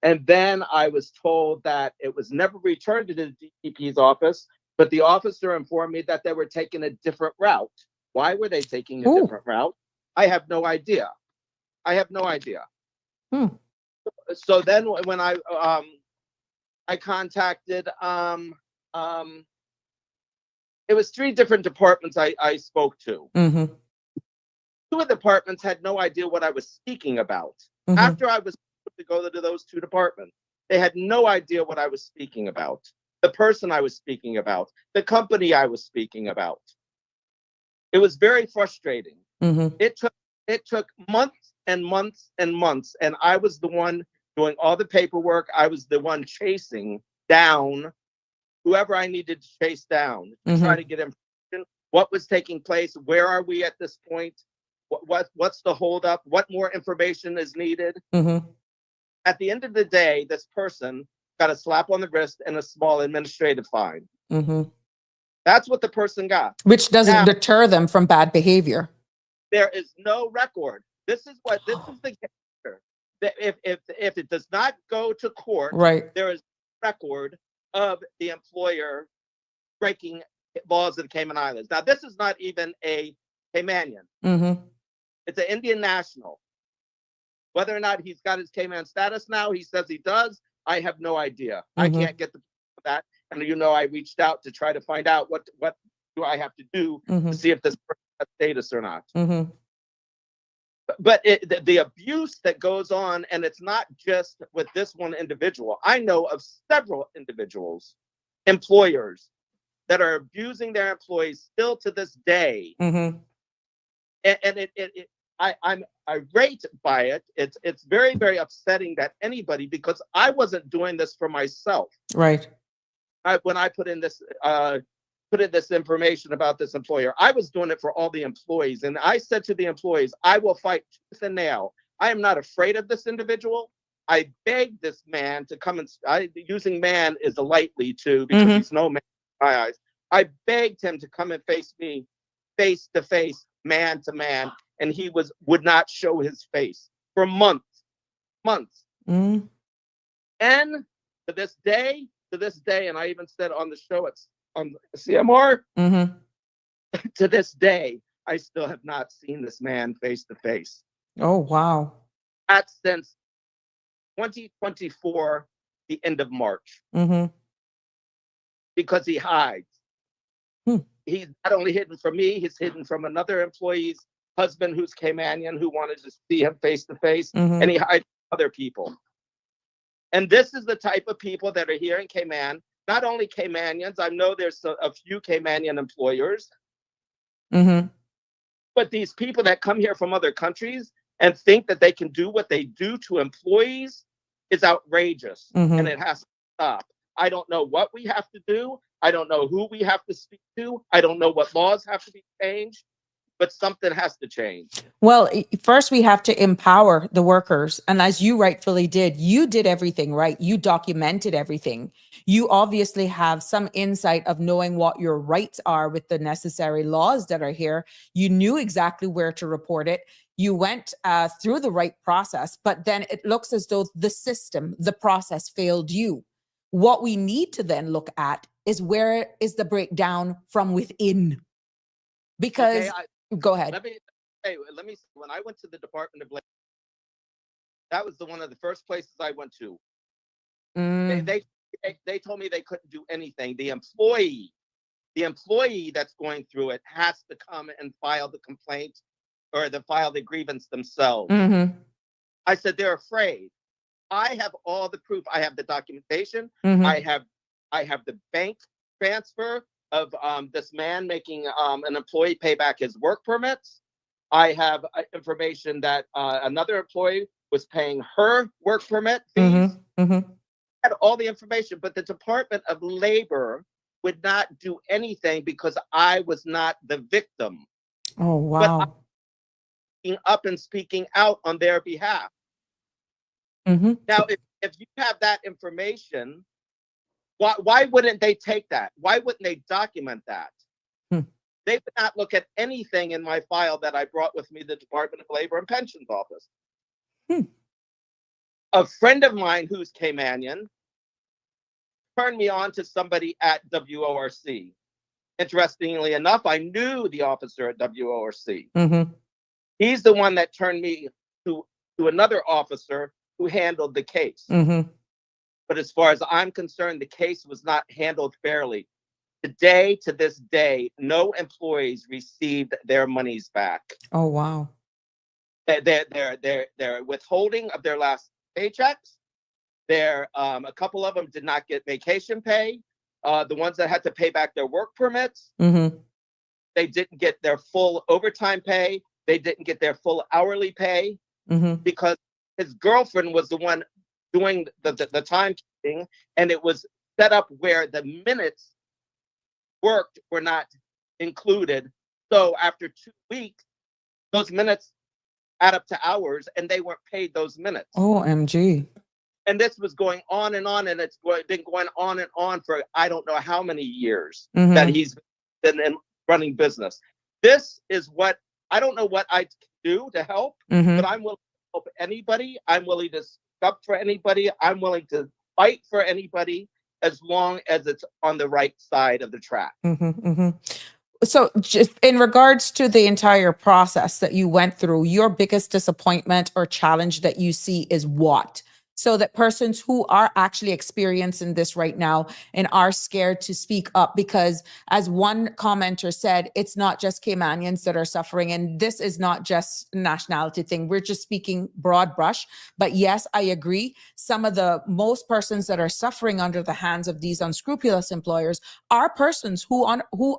And then I was told that it was never returned to the DPP's office, but the officer informed me that they were taking a different route. Why were they taking a Ooh. different route? I have no idea. I have no idea. Hmm. So then when I contacted, it was 3 different departments I spoke to. Mm-hmm. 2 of the departments had no idea what I was speaking about. Mm-hmm. After I was to go to those 2 departments, they had no idea what I was speaking about, the person I was speaking about, the company I was speaking about. It was very frustrating. Mm-hmm. It took months and months and months, and I was the one doing all the paperwork. I was the one chasing down whoever I needed to chase down to try to get information. What was taking place? Where are we at this point? What's the holdup? What more information is needed? Mm-hmm. At the end of the day, this person got a slap on the wrist and a small administrative fine. Mm-hmm. That's what the person got. Which doesn't Now, deter them from bad behavior. there is no record. This is the kicker. If it does not go to court, Right. there is record of the employer breaking laws of the Cayman Islands. Now, this is not even a Caymanian. Mm-hmm. It's an Indian national. Whether or not he's got his Cayman status now, he says he does. I have no idea. I can't get that. And I reached out to try to find out what do I have to do to see if this person has status or not. Mm-hmm. But the abuse that goes on, and it's not just with this one individual. I know of several individuals, employers, that are abusing their employees still to this day. Mm-hmm. And I'm irate by it. It's very, very upsetting that anybody, because I wasn't doing this for myself. Right. When I put in this information about this employer, I was doing it for all the employees. And I said to the employees, I will fight tooth and nail. I am not afraid of this individual. I begged this man to come using man is a lightly too, because he's no man in my eyes. I begged him to come and face me face to face, man to man, and he would not show his face for months. And to this day, and I even said on the show, it's on CMR, to this day, I still have not seen this man face to face. Oh, wow. That's since 2024, the end of March. Because he hides. He's not only hidden from me, he's hidden from another employee's husband who's Caymanian, who wanted to see him face to face, and he hides from other people. And this is the type of people that are here in Cayman. Not only Caymanians, I know there's a few Caymanian employers, but these people that come here from other countries and think that they can do what they do to employees is outrageous, and it has to stop. I don't know what we have to do. I don't know who we have to speak to. I don't know what laws have to be changed, but something has to change. Well, first we have to empower the workers. And as you rightfully did, you did everything right. You documented everything. You obviously have some insight of knowing what your rights are with the necessary laws that are here. You knew exactly where to report it. You went through the right process, but then it looks as though the system, the process failed you. What we need to then look at is where is the breakdown from within? Because, go ahead. Let me see. When I went to the Department of Labor, that was one of the first places I went to. They told me they couldn't do anything. The employee that's going through it has to come and file the complaint or file the grievance themselves. I said, they're afraid. I have all the proof. I have the documentation. I have the bank transfer of this man making an employee pay back his work permits. I have information that another employee was paying her work permit fees. I had all the information, but the Department of Labor would not do anything because I was not the victim. Oh, wow. But I'm speaking up and speaking out on their behalf. Now, if you have that information, why wouldn't they take that? Why wouldn't they document that? They would not look at anything in my file that I brought with me to the Department of Labor and Pensions office. A friend of mine who's Caymanian turned me on to somebody at WORC. Interestingly enough, I knew the officer at WORC. Mm-hmm. He's the one that turned me to another officer who handled the case. Mm-hmm. But as far as I'm concerned, the case was not handled fairly. To this day, no employees received their monies back. Oh, wow. Their withholding of their last paychecks. A couple of them did not get vacation pay. The ones that had to pay back their work permits, Mm-hmm. they didn't get their full overtime pay. They didn't get their full hourly pay Mm-hmm. because his girlfriend was the one doing the timekeeping, and it was set up where the minutes worked were not included. So after 2 weeks, those minutes add up to hours, and they weren't paid those minutes. OMG. And this was going on, and it's been going on and on for I don't know how many years Mm-hmm. that he's been running business. This is what I don't know what I can do to help, Mm-hmm. but I'm willing to help anybody. I'm willing to stick up for anybody. I'm willing to fight for anybody as long as it's on the right side of the track. Mm-hmm. Mm-hmm. So just in regards to the entire process that you went through, your biggest disappointment or challenge that you see is what? So that persons who are actually experiencing this right now and are scared to speak up, because as one commenter said, it's not just Caymanians that are suffering. And this is not just a nationality thing. We're just speaking broad brush. But yes, I agree. Some of the most persons that are suffering under the hands of these unscrupulous employers are persons who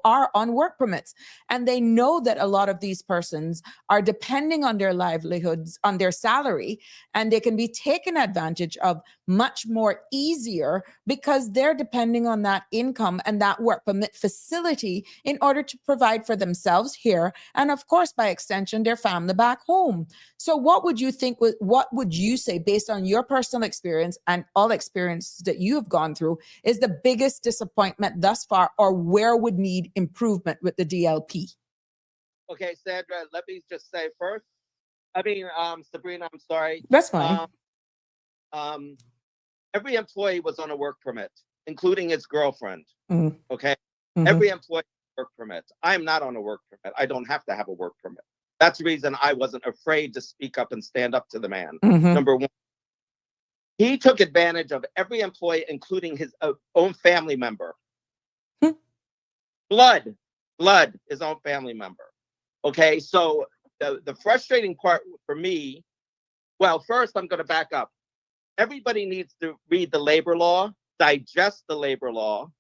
are on work permits. And they know that a lot of these persons are depending on their livelihoods, on their salary, and they can be taken advantage of much more easier because they're depending on that income and that work permit facility in order to provide for themselves here, and of course by extension their family back home. So what would you say, based on your personal experience and all experiences that you have gone through, is the biggest disappointment thus far, or where would need improvement with the DLP? Okay, Sandra, let me just say first. Sabrina, I'm sorry. That's fine. Every employee was on a work permit, including his girlfriend. Mhm. Okay. Mhm. Every employee work permit. I am not on a work permit. I don't have to have a work permit. That's the reason I wasn't afraid to speak up and stand up to the man. Mhm. Number one, he took advantage of every employee, including his own family member. Hmm. Blood, his own family member. Okay, so the frustrating part for me, well, first I'm going to back up. Everybody needs to read the labor law, digest the labor law.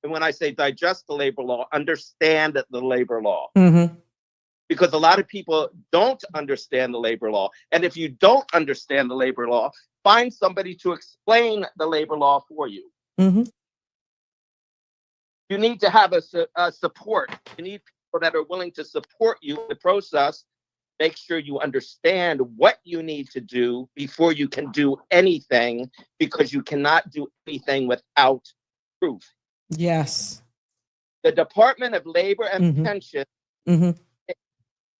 And when I say digest the labor law, understand the labor law. Mm-hmm. Because a lot of people don't understand the labor law. And if you don't understand the labor law, find somebody to explain the labor law for you. Mm-hmm. You need to have a support. You need people that are willing to support you in the process. Make sure you understand what you need to do before you can do anything, because you cannot do anything without proof. Yes. The Department of Labor and Mhm. Pension, Mm-hmm.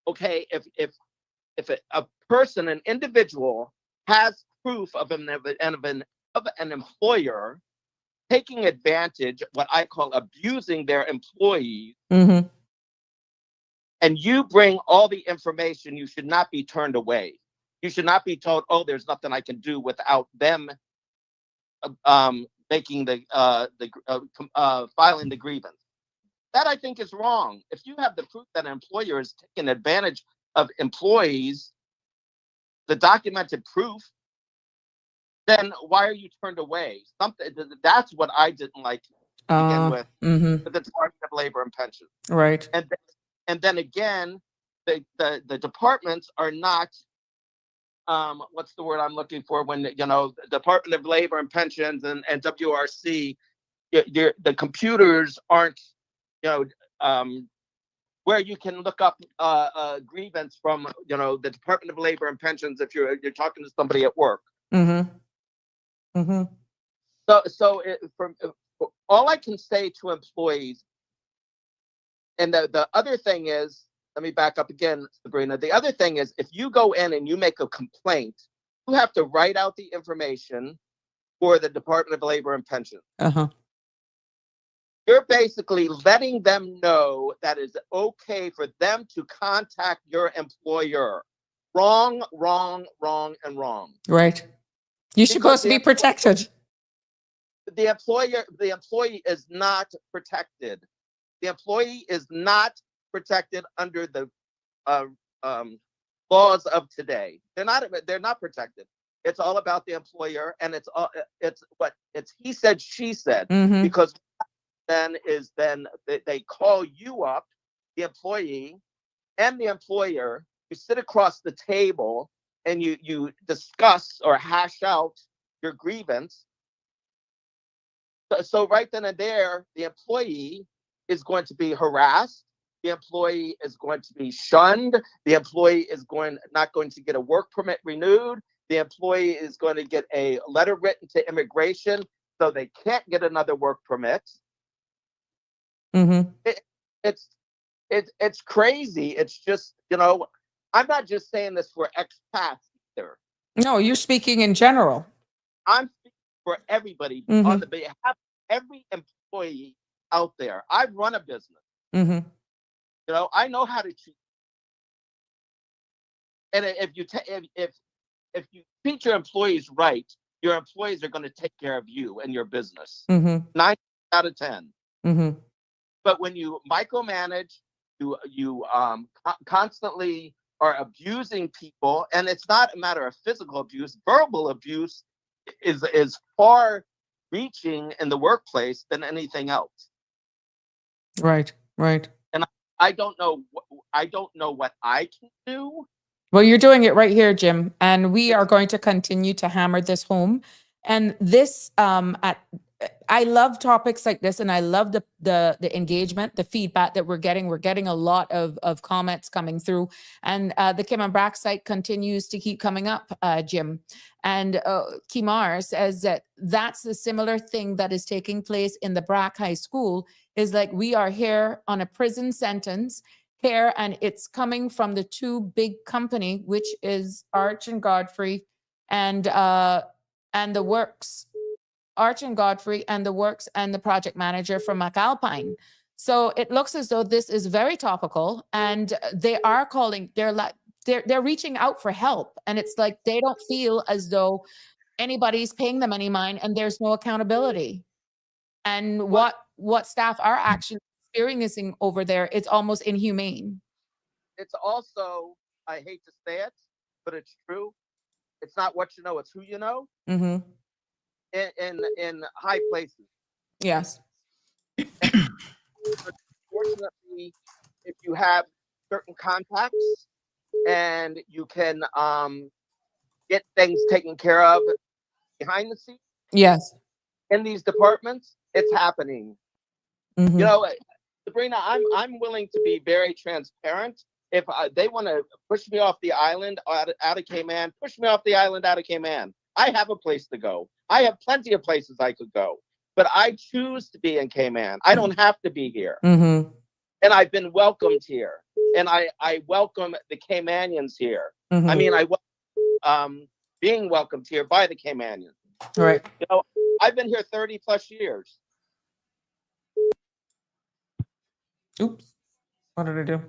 okay, if a person, an individual, has proof of an employer taking advantage, what I call abusing their employees, Mm-hmm. and you bring all the information, you should not be turned away. You should not be told, "Oh, there's nothing I can do," without them making filing the grievance. That I think is wrong. If you have the proof that an employer is taking advantage of employees, the documented proof, then why are you turned away? That's what I didn't like to begin with. Mm-hmm. The Department of Labor and Pensions. Right. And then again, the departments are not, what's the word I'm looking for, when the Department of Labor and Pensions and WRC, the computers aren't, where you can look up a grievance from the Department of Labor and Pensions if you're talking to somebody at work. Mm-hmm. Mm-hmm. So all I can say to employees, and the other thing is, let me back up again, Sabrina. The other thing is, if you go in and you make a complaint You have to write out the information for the Department of Labor and Pensions. Uh-huh. You're basically letting them know that it's okay for them to contact your employer. Wrong, wrong, wrong, and wrong. Right. You're supposed to be protected. The employee is not protected. The employee is not protected under the laws of today. They're not protected. It's all about the employer, and it's he said, she said, Mm-hmm. because then they call you up, the employee and the employer, you sit across the table and you discuss or hash out your grievance. So right then and there, the employee is going to be harassed. The employee is going to be shunned. The employee is not going to get a work permit renewed. The employee is going to get a letter written to immigration, so they can't get another work permit. Mm-hmm. It's crazy. It's just, I'm not just saying this for expats either. No, you're speaking in general. I'm speaking for everybody on the behalf of every employee out there. I've run a business. Mm-hmm. I know how to treat. And if you treat your employees right, your employees are going to take care of you and your business. 9 out of 10. Mm-hmm. But when you micromanage, you constantly are abusing people, and it's not a matter of physical abuse. Verbal abuse is far reaching in the workplace than anything else. Right. And I don't know what I can do. Well, you're doing it right here, Jim, and we are going to continue to hammer this home. And this, I love topics like this, and I love the engagement, the feedback that we're getting. We're getting a lot of comments coming through, and the Cayman Brack site continues to keep coming up, Jim. And Kimar says that that's the similar thing that is taking place in the Brack High School. Is like, we are here on a prison sentence here, and it's coming from the two big company, which is Arch and Godfrey, and the works. Arch and Godfrey and the works and the project manager from McAlpine. So it looks as though this is very topical, and they are calling, they're reaching out for help. And it's like, they don't feel as though anybody's paying them any mind, and there's no accountability. And what staff are actually experiencing over there, it's almost inhumane. It's also, I hate to say it, but it's true. It's not what you know, it's who you know. Mm-hmm. In high places. Yes. Fortunately, if you have certain contacts and you can get things taken care of behind the scenes. Yes. In these departments, it's happening. Mm-hmm. Sabrina, I'm willing to be very transparent. If they want to push me off the island out of Cayman, push me off the island out of Cayman. I have a place to go. I have plenty of places I could go, but I choose to be in Cayman. I don't have to be here. Mm-hmm. And I've been welcomed here. And I welcome the Caymanians here. Mm-hmm. I mean, I welcome being welcomed here by the Caymanians. Right. I've been here 30 plus years. Oops. What did I do?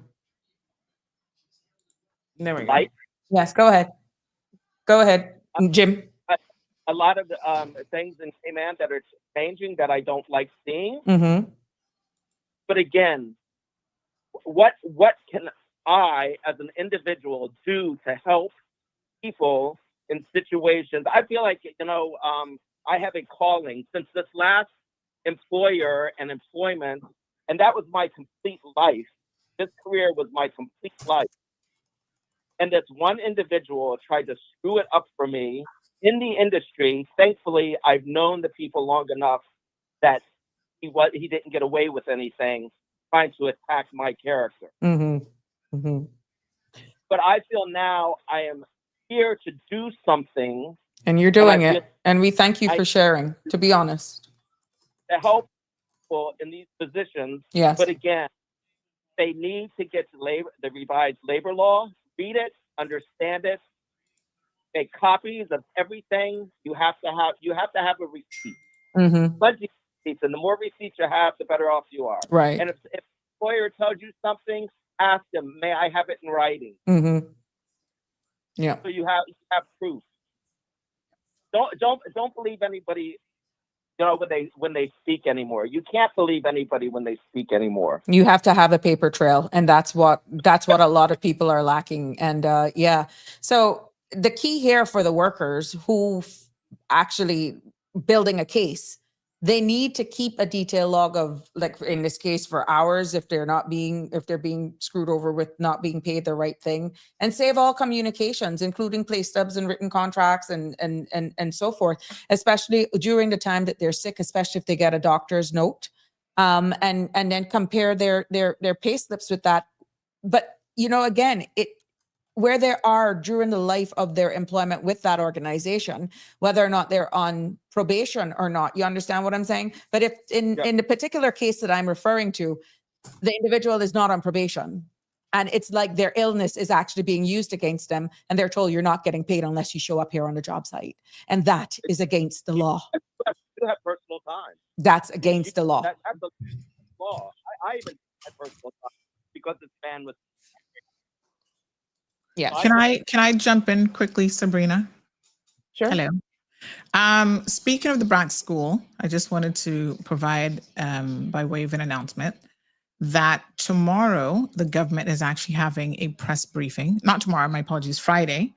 There we go. Like, Yes, go ahead. Go ahead, Jim. a lot of the things in Cayman that are changing that I don't like seeing. Mm-hmm. But again, what can I, as an individual, do to help people in situations? I feel like, I have a calling since this last employer and employment, and that was my complete life. This career was my complete life. And this one individual tried to screw it up for me in the industry. Thankfully, I've known the people long enough that he didn't get away with anything trying to attack my character. Mm-hmm. Mm-hmm. But I feel now I am here to do something. And you're doing it. And we thank you for sharing, to be honest. To help people in these positions. Yes. But again, they need to get to the revised labor law, read it, understand it, make copies of everything. You have to have a receipt. Mm-hmm. Plenty of receipts, and the more receipts you have, the better off you are. Right. And if the employer tells you something, ask them, may I have it in writing? Mm-hmm. Yeah. So you have proof. Don't believe anybody, when they speak anymore. You can't believe anybody when they speak anymore. You have to have a paper trail, and that's what a lot of people are lacking. And yeah, so the key here for the workers who actually building a case, they need to keep a detailed log of, like in this case, for hours if they're being screwed over with not being paid the right thing, and save all communications, including pay stubs and written contracts and so forth, especially during the time that they're sick, especially if they get a doctor's note. And then compare their pay slips with that. But again, where they are during the life of their employment with that organization, whether or not they're on probation or not. You understand what I'm saying? But if in the particular case that I'm referring to, the individual is not on probation, and it's like their illness is actually being used against them, and they're told you're not getting paid unless you show up here on the job site, and that is against the law. You have personal time. That's against the law. That's the law. I even have personal time because it's banned with. Yeah. Can I jump in quickly, Sabrina? Sure. Hello. Speaking of the Bronx School, I just wanted to provide, by way of an announcement, that tomorrow the government is actually having a press briefing. Not tomorrow, my apologies, Friday.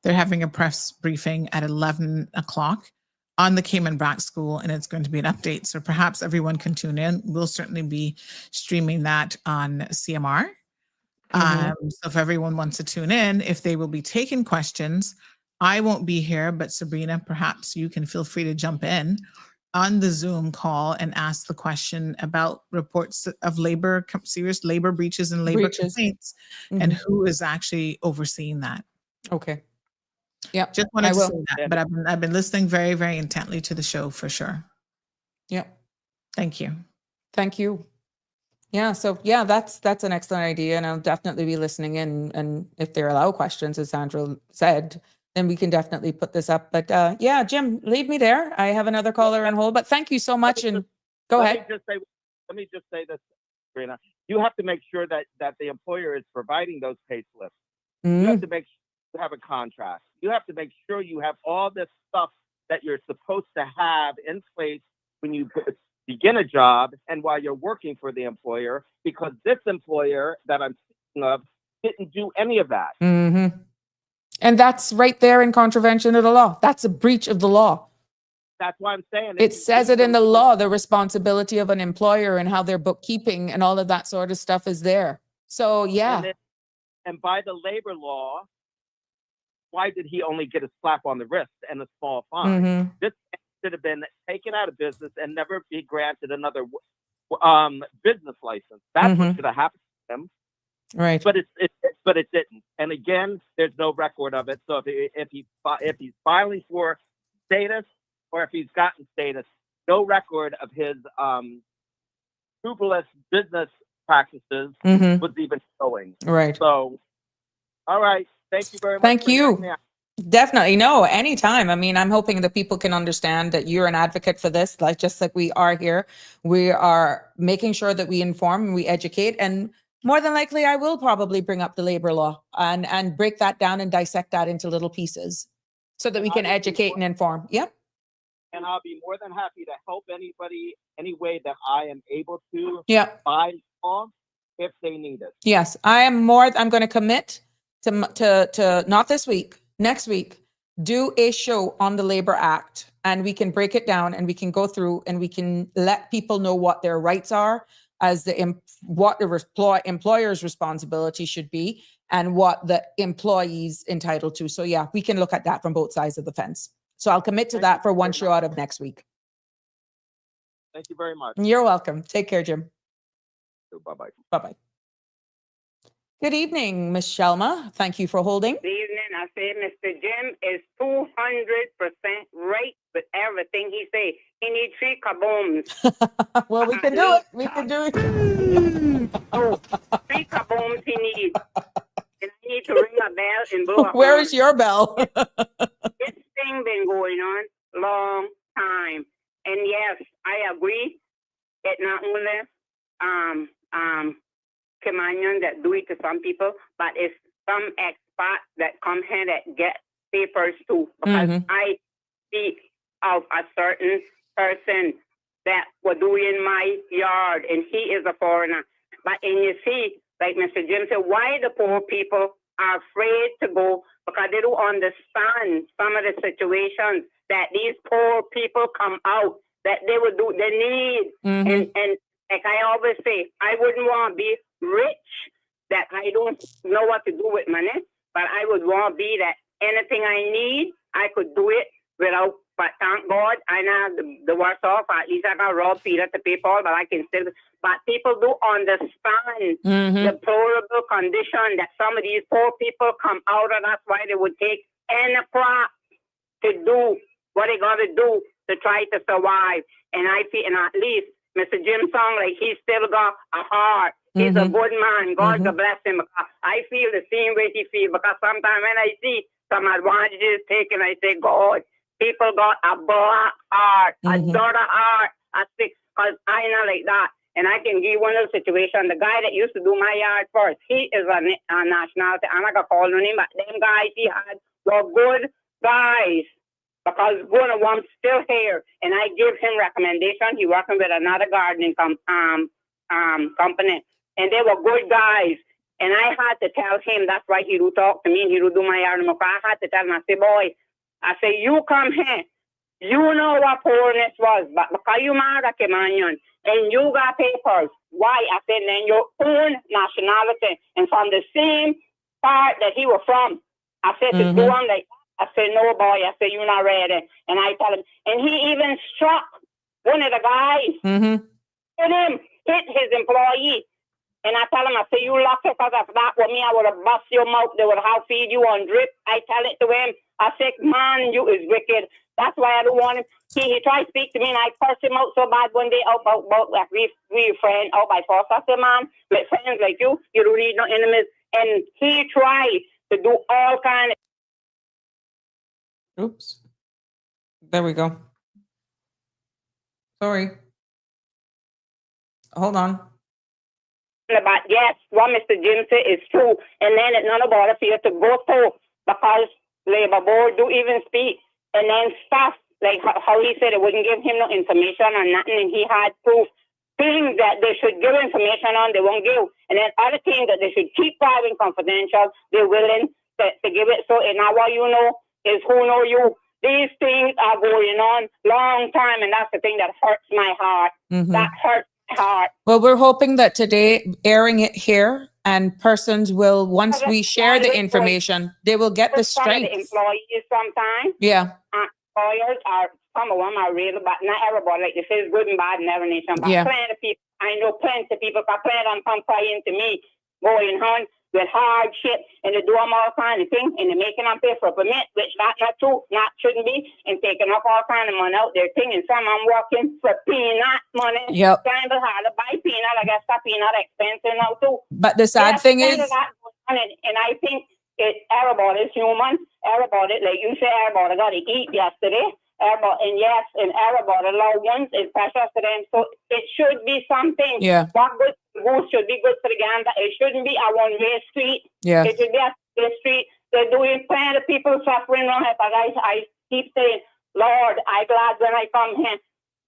They're having a press briefing at 11 o'clock on the Cayman Bronx School, and it's going to be an update. So perhaps everyone can tune in. We'll certainly be streaming that on CMR. So if everyone wants to tune in, if they will be taking questions, I won't be here, but Sabrina, perhaps you can feel free to jump in on the Zoom call and ask the question about reports of serious labor breaches and labor complaints, and who is actually overseeing that. Okay. Yeah. Just wanted to say that, but I've been listening very, very intently to the show for sure. Yeah. Thank you. Thank you. Yeah. So yeah, that's an excellent idea, and I'll definitely be listening in. And if they allow questions, as Sandra said, then we can definitely put this up. But yeah, Jim, leave me there. I have another caller on hold, but thank you so much. And go ahead. Let me just say this, Sabrina. You have to make sure that the employer is providing those pay slips. You have to make sure you have a contract. You have to make sure you have all this stuff that you're supposed to have in place when you begin a job and while you're working for the employer, because this employer that I'm speaking of didn't do any of that. Mm-hmm. And that's right there in contravention of the law. That's a breach of the law. That's why I'm saying it says it in the law, the responsibility of an employer and how their bookkeeping and all of that sort of stuff is there. So yeah. And by the labor law, why did he only get a slap on the wrist and a small fine? This should have been taken out of business and never be granted another business license. That's what should have happened to him. Right. But it didn't. And again, there's no record of it. So if he's filing for status, or if he's gotten status, no record of his scrupulous business practices was even showing. Right. So, all right. Thank you very much. Thank you. Definitely. No, anytime. I mean, I'm hoping that people can understand that you're an advocate for this, just like we are here. We are making sure that we inform and we educate, and more than likely I will probably bring up the labor law and break that down and dissect that into little pieces so that we can educate and inform. Yep. And I'll be more than happy to help anybody any way that I am able to. Yep. By law, if they need it. Yes, I'm going to commit to not this week, next week, do a show on the Labor Act, and we can break it down and we can go through and we can let people know what their rights are as what the employer's responsibility should be and what the employee's entitled to. So yeah, we can look at that from both sides of the fence. So I'll commit to that for one show out of next week. Thank you very much. You're welcome. Take care, Jim. Bye-bye. Bye-bye. Good evening, Miss Shelma. Thank you for holding. Good evening. I said Mr. Jim is 200% right with everything he say. He need 3 kabooms. Well, we can do it. We can do it. 3 kabooms he needs. And I need to ring a bell and blow a Where horn. is your bell? people, but it's some expats that come here that get papers too. Because I speak of a certain person that was doing my yard, and he is a foreigner. But and you see, like Mr. Jim said, why the poor people are afraid to go, because they don't understand some of the situations that these poor people come out, that they would do, they need. And like I always say, I wouldn't want to be rich, that I don't know what to do with money, but I would want to be that anything I need, I could do it without. But thank God, I know the worst off. At least I got raw Peter to pay for, but I can still. But people do understand the deplorable condition that some of these poor people come out of. That's why they would take any crop to do what they got to do to try to survive. And I feel, and at least Mr. Jim Song, like he's still got a heart. He's a good man. God to bless him. I feel the same way he feels, because sometimes when I see some advantages taken, I say, God, people got a black heart, a daughter heart, because I know like that. And I can give one little situation. The guy that used to do my yard first, he is a nationality. I'm not going to call on him, but them guys he had were good guys, because one of them still here. And I give him recommendation. He working with another gardening company. And they were good guys. And I had to tell him, that's why he would talk to me and he would do my yard. I had to tell him, I say, boy, I say, you come here. You know what poorness was, but because you married a Caymanian and you got papers, why? I said, then your own nationality and from the same part that he was from. I said to do him like, I said, no, boy. I said, you're not ready. And I tell him, and he even struck one of the guys. Hit his employee. And I tell him, I say, you lucky, because if that with me, I would have bust your mouth. They would have feed you on drip. I tell it to him. I say, man, you is wicked. That's why I don't want him. He tried to speak to me, and I cursed him out so bad one day about like we friends out by force. I said, man, with friends like you don't need no enemies. And he tried to do all kind of. Oops. There we go. Sorry. Hold on. But yes, what Mr. Jim said is true. And then it's not about for you to go through, because Labor Board do even speak. And then stuff, like how he said it wouldn't give him no information on nothing, and he had proof. Things that they should give information on, they won't give. And then other things that they should keep private and confidential, they're willing to give it. So, and now what you know is who know you. These things are going on long time, and that's the thing that hurts my heart. That hurts my heart. Well, we're hoping that today, airing it here, and persons will, once we share the information, they will get the strength. Some of the employees sometimes. Yeah. Employers are, some of them are real, but not everybody. Like they say, it's good and bad in every nation. But plenty of people, I know plenty of people, because plenty of them come crying to me, going home with hardship, and they do them all kind of things, and they're making them pay for a permit, which that's not true, not shouldn't be, and taking up all kind of money out their thing, and some of them working for peanut money. Trying to hard to buy peanut. I guess that peanut expensive now too. But the sad thing is, and I think everybody's human. Everybody, like you said, everybody got to eat yesterday. And yes, and everybody loved ones is precious to them. So it should be something. What good goose should be good for the gander. It shouldn't be a one-way street. It should be a street. They're doing plenty of people suffering wrong. But I keep saying, Lord, I'm glad when I come here.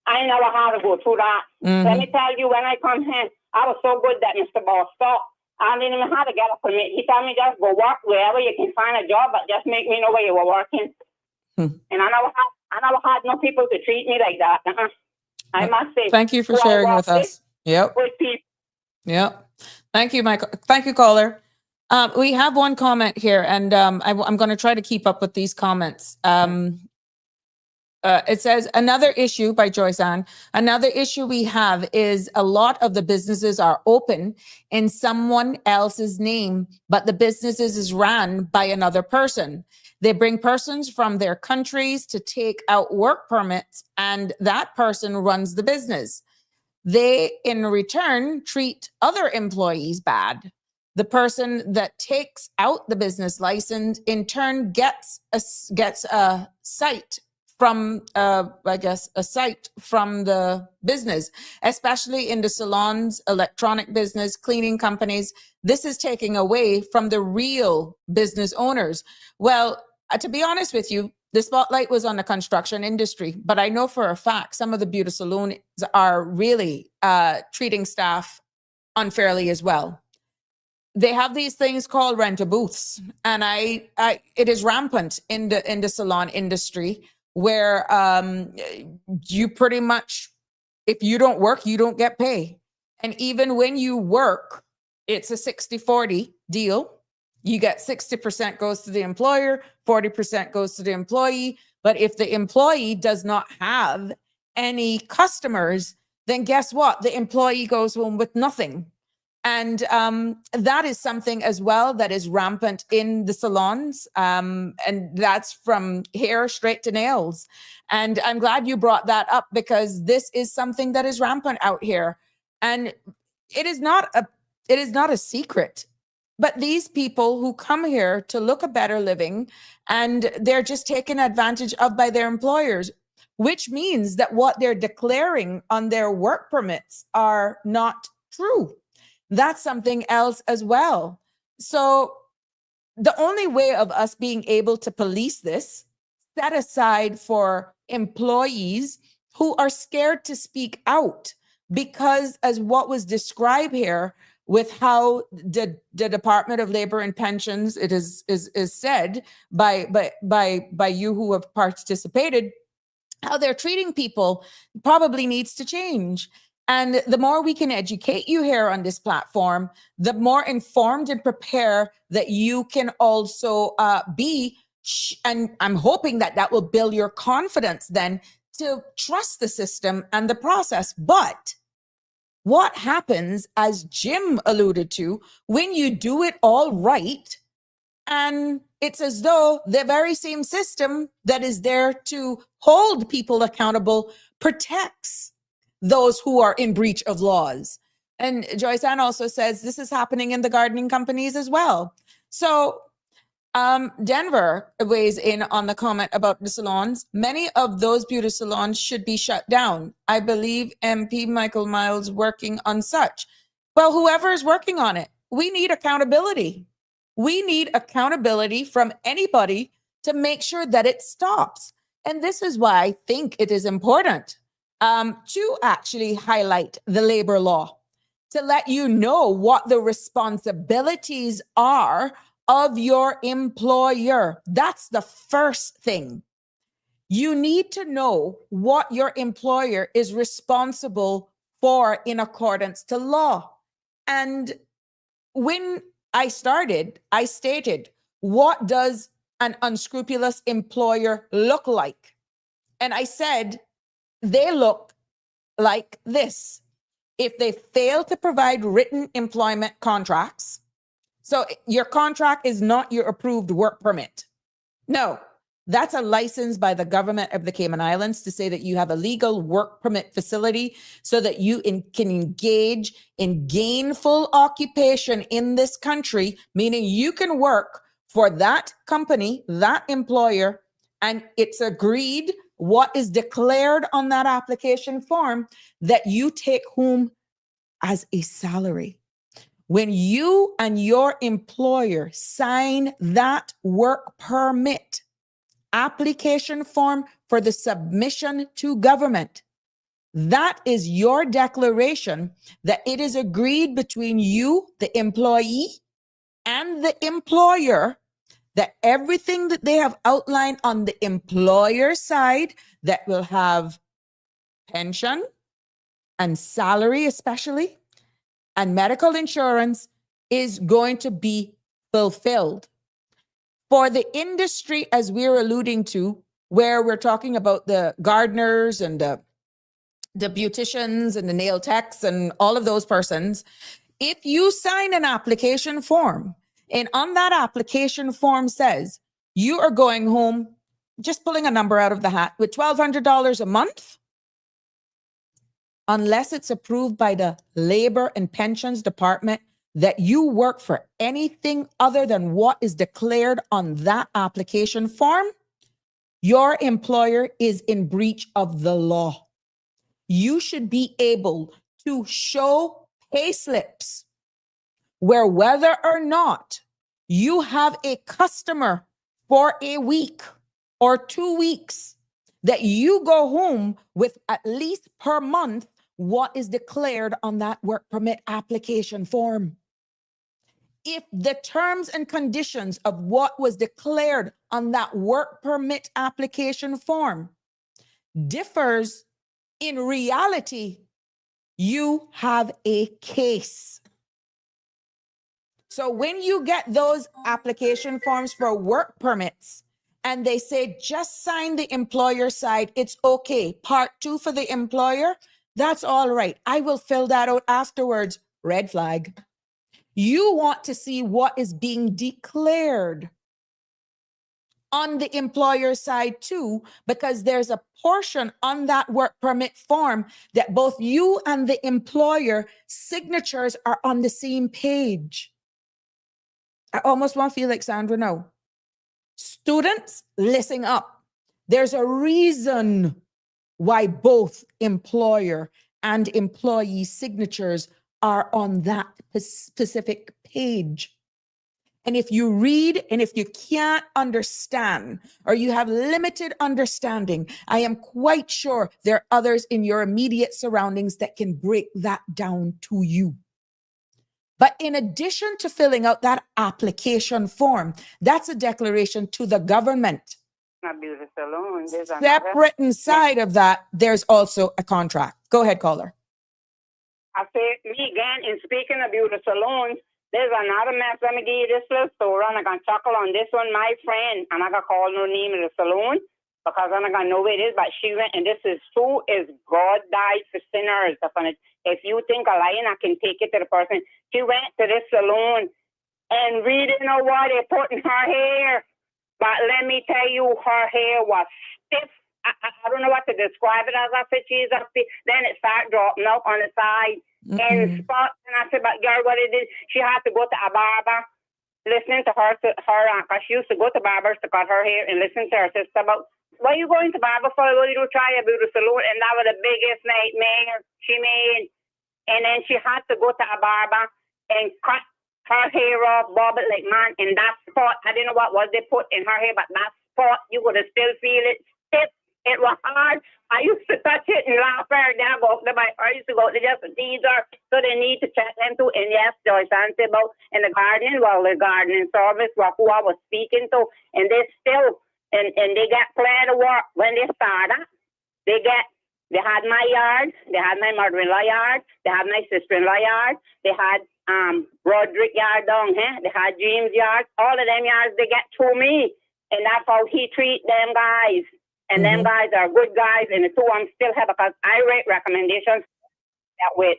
I never had to go through that. Let me tell you, when I come here, I was so good that Mr. Boss stopped. I didn't even have to get a permit. He told me just go work wherever you can find a job, but just make me know where you were working. And I never had no people to treat me like that. I must say. Thank you for sharing with us. With people. Thank you, Michael. Thank you, caller. We have one comment here, and I'm going to try to keep up with these comments. It says, another issue by Joyce Ann, another issue we have is a lot of the businesses are open in someone else's name, but the businesses is ran by another person. They bring persons from their countries to take out work permits, and that person runs the business. They, in return, treat other employees bad. The person that takes out the business license, in turn, gets a site from, I guess, a sight from the business, especially in the salons, electronic business, cleaning companies. This is taking away from the real business owners. Well, to be honest with you, the spotlight was on the construction industry, but I know for a fact some of the beauty salons are really treating staff unfairly as well. They have these things called rent-a booths, and it is rampant in the salon industry, where you pretty much, if you don't work, you don't get pay. And even when you work, it's a 60-40 deal. You get 60% goes to the employer, 40% goes to the employee. But if the employee does not have any customers, then guess what? The employee goes home with nothing. And that is something as well that is rampant in the salons. And that's from hair straight to nails. And I'm glad you brought that up, because this is something that is rampant out here. And it is not a secret. But these people who come here to look a better living, and they're just taken advantage of by their employers, which means that what they're declaring on their work permits are not true. That's something else as well. So the only way of us being able to police this, set aside for employees who are scared to speak out, because as what was described here, with how the Department of Labor and Pensions, it is said by you who have participated, how they're treating people probably needs to change. And the more we can educate you here on this platform, the more informed and prepared that you can also be. And I'm hoping that that will build your confidence then to trust the system and the process. But what happens, as Jim alluded to, when you do it all right, and it's as though the very same system that is there to hold people accountable protects those who are in breach of laws. And Joyce Ann also says this is happening in the gardening companies as well. So Denver weighs in on the comment about the salons. Many of those beauty salons should be shut down. I believe MP Michael Miles working on such. Well, whoever is working on it, we need accountability. We need accountability from anybody to make sure that it stops. And this is why I think it is important to actually highlight the labor law, to let you know what the responsibilities are of your employer. That's the first thing. You need to know what your employer is responsible for in accordance to law. And when I started, I stated, what does an unscrupulous employer look like? And I said, they look like this. If they fail to provide written employment contracts, so your contract is not your approved work permit. No, that's a license by the government of the Cayman Islands to say that you have a legal work permit facility so that you can engage in gainful occupation in this country, meaning you can work for that company, that employer, and it's agreed what is declared on that application form that you take home as a salary. When you and your employer sign that work permit application form for the submission to government, that is your declaration that it is agreed between you, the employee, and the employer that everything that they have outlined on the employer side that will have pension and salary especially, and medical insurance is going to be fulfilled. For the industry, as we're alluding to, where we're talking about the gardeners and the beauticians and the nail techs and all of those persons, if you sign an application form, and on that application form says you are going home, just pulling a number out of the hat, with $1,200 a month, unless it's approved by the Labor and Pensions Department that you work for anything other than what is declared on that application form, your employer is in breach of the law. You should be able to show pay slips where whether or not you have a customer for a week or 2 weeks, that you go home with at least per month what is declared on that work permit application form. If the terms and conditions of what was declared on that work permit application form differs in reality, you have a case. So when you get those application forms for work permits and they say just sign the employer side, it's okay. Part 2 for the employer, that's all right. I will fill that out afterwards. Red flag. You want to see what is being declared on the employer side too, because there's a portion on that work permit form that both you and the employer signatures are on the same page. I almost want to feel like Sandra now. Students, listen up. There's a reason why both employer and employee signatures are on that specific page. And if you read and if you can't understand or you have limited understanding, I am quite sure there are others in your immediate surroundings that can break that down to you. But in addition to filling out that application form, that's a declaration to the government. Separate inside of that, there's also a contract. Go ahead, caller. I say, me again, in speaking of beauty salons, there's another mess. Let me give you this little story, and I'm going to chuckle on this one. My friend, I'm not going to call no name of the salon because I'm not going to know who it is, but she went, and this is true, is God died for sinners. If you think a lying, I can take it to the person. She went to this salon, and we didn't know what they put in her hair. But let me tell you, her hair was stiff. I don't know what to describe it as. I said, she's up there. Then it started dropping out on the side and spots. And I said, but girl, what it is, she had to go to a barber, listening to her, because she used to go to barbers to cut her hair and listen to her sister about, what are you going to barber for? What you do, try a beauty salon? And that was the biggest nightmare she made. And then she had to go to a barber and cut her hair off, bob it like man. And that spot, I didn't know what was they put in her hair, but that spot, you would have still feel it stiff. It was hard. I used to touch it and laugh her. Then I used to go to just tease her. So they need to check them too. And yes, Joyce answered about in the gardening, well, the gardening service was who I was speaking to. And they still, and they got plenty of work when they started. They had my yard. They had my mother-in-law yard. They had my sister-in-law yard. They had Roderick yard down here. They had James yard. All of them yards they get through me. And that's how he treat them guys. And them guys are good guys, and the two I'm still have because I rate recommendations that with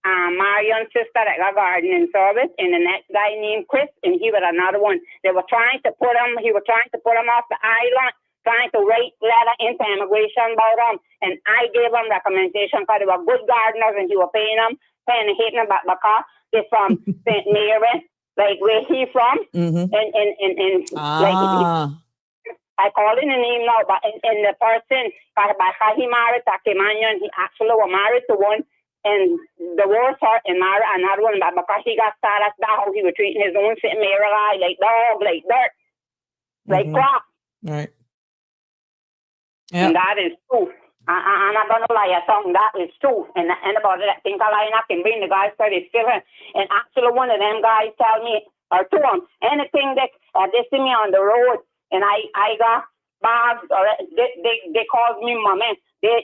Marion's sister that got gardening service, and the next guy named Chris, and he was another one. They were trying to put him. He was trying to put him off the island, trying to write letter into immigration about him, and I gave him recommendation because they were good gardeners, and he was paying and hating them, but because they're from St. Mary, like where he from, and like. I call in the name now, but in the person, by how he married to Cayman, he actually was married to one and divorced her and married another one, but because he got started, that's how he was treating his own St. Mary like dog, like dirt, like crap. Right. Yep. And that is true. I'm not going to lie, that is true. And about that, think I lie, I can bring the guys to the still. And actually, one of them guys tell me, or two of them, anything that they see me on the road, and I got bags, or they called me mommy. They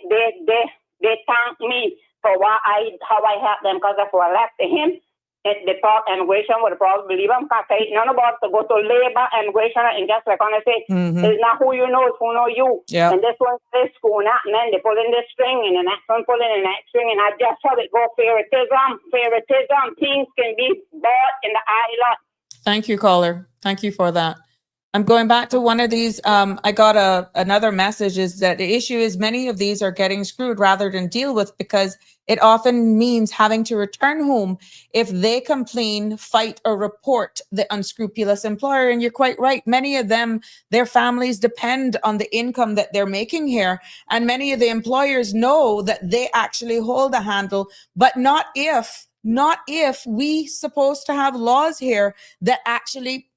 thank me for how I helped them, because if I left him, the immigration would probably believe him, because none of us to go to labor immigration and just like on I say, it's not who you know, it's who know you. Yeah. And this one this school and then they pull in this string and the next one pull in the next string, and I just saw it go favoritism. Things can be bought in the island. Thank you, caller. Thank you for that. I'm going back to one of these. I got another message is that the issue is many of these are getting screwed rather than deal with, because it often means having to return home if they complain, fight, or report the unscrupulous employer. And you're quite right. Many of them, their families depend on the income that they're making here. And many of the employers know that they actually hold a handle, but not if we supposed to have laws here that actually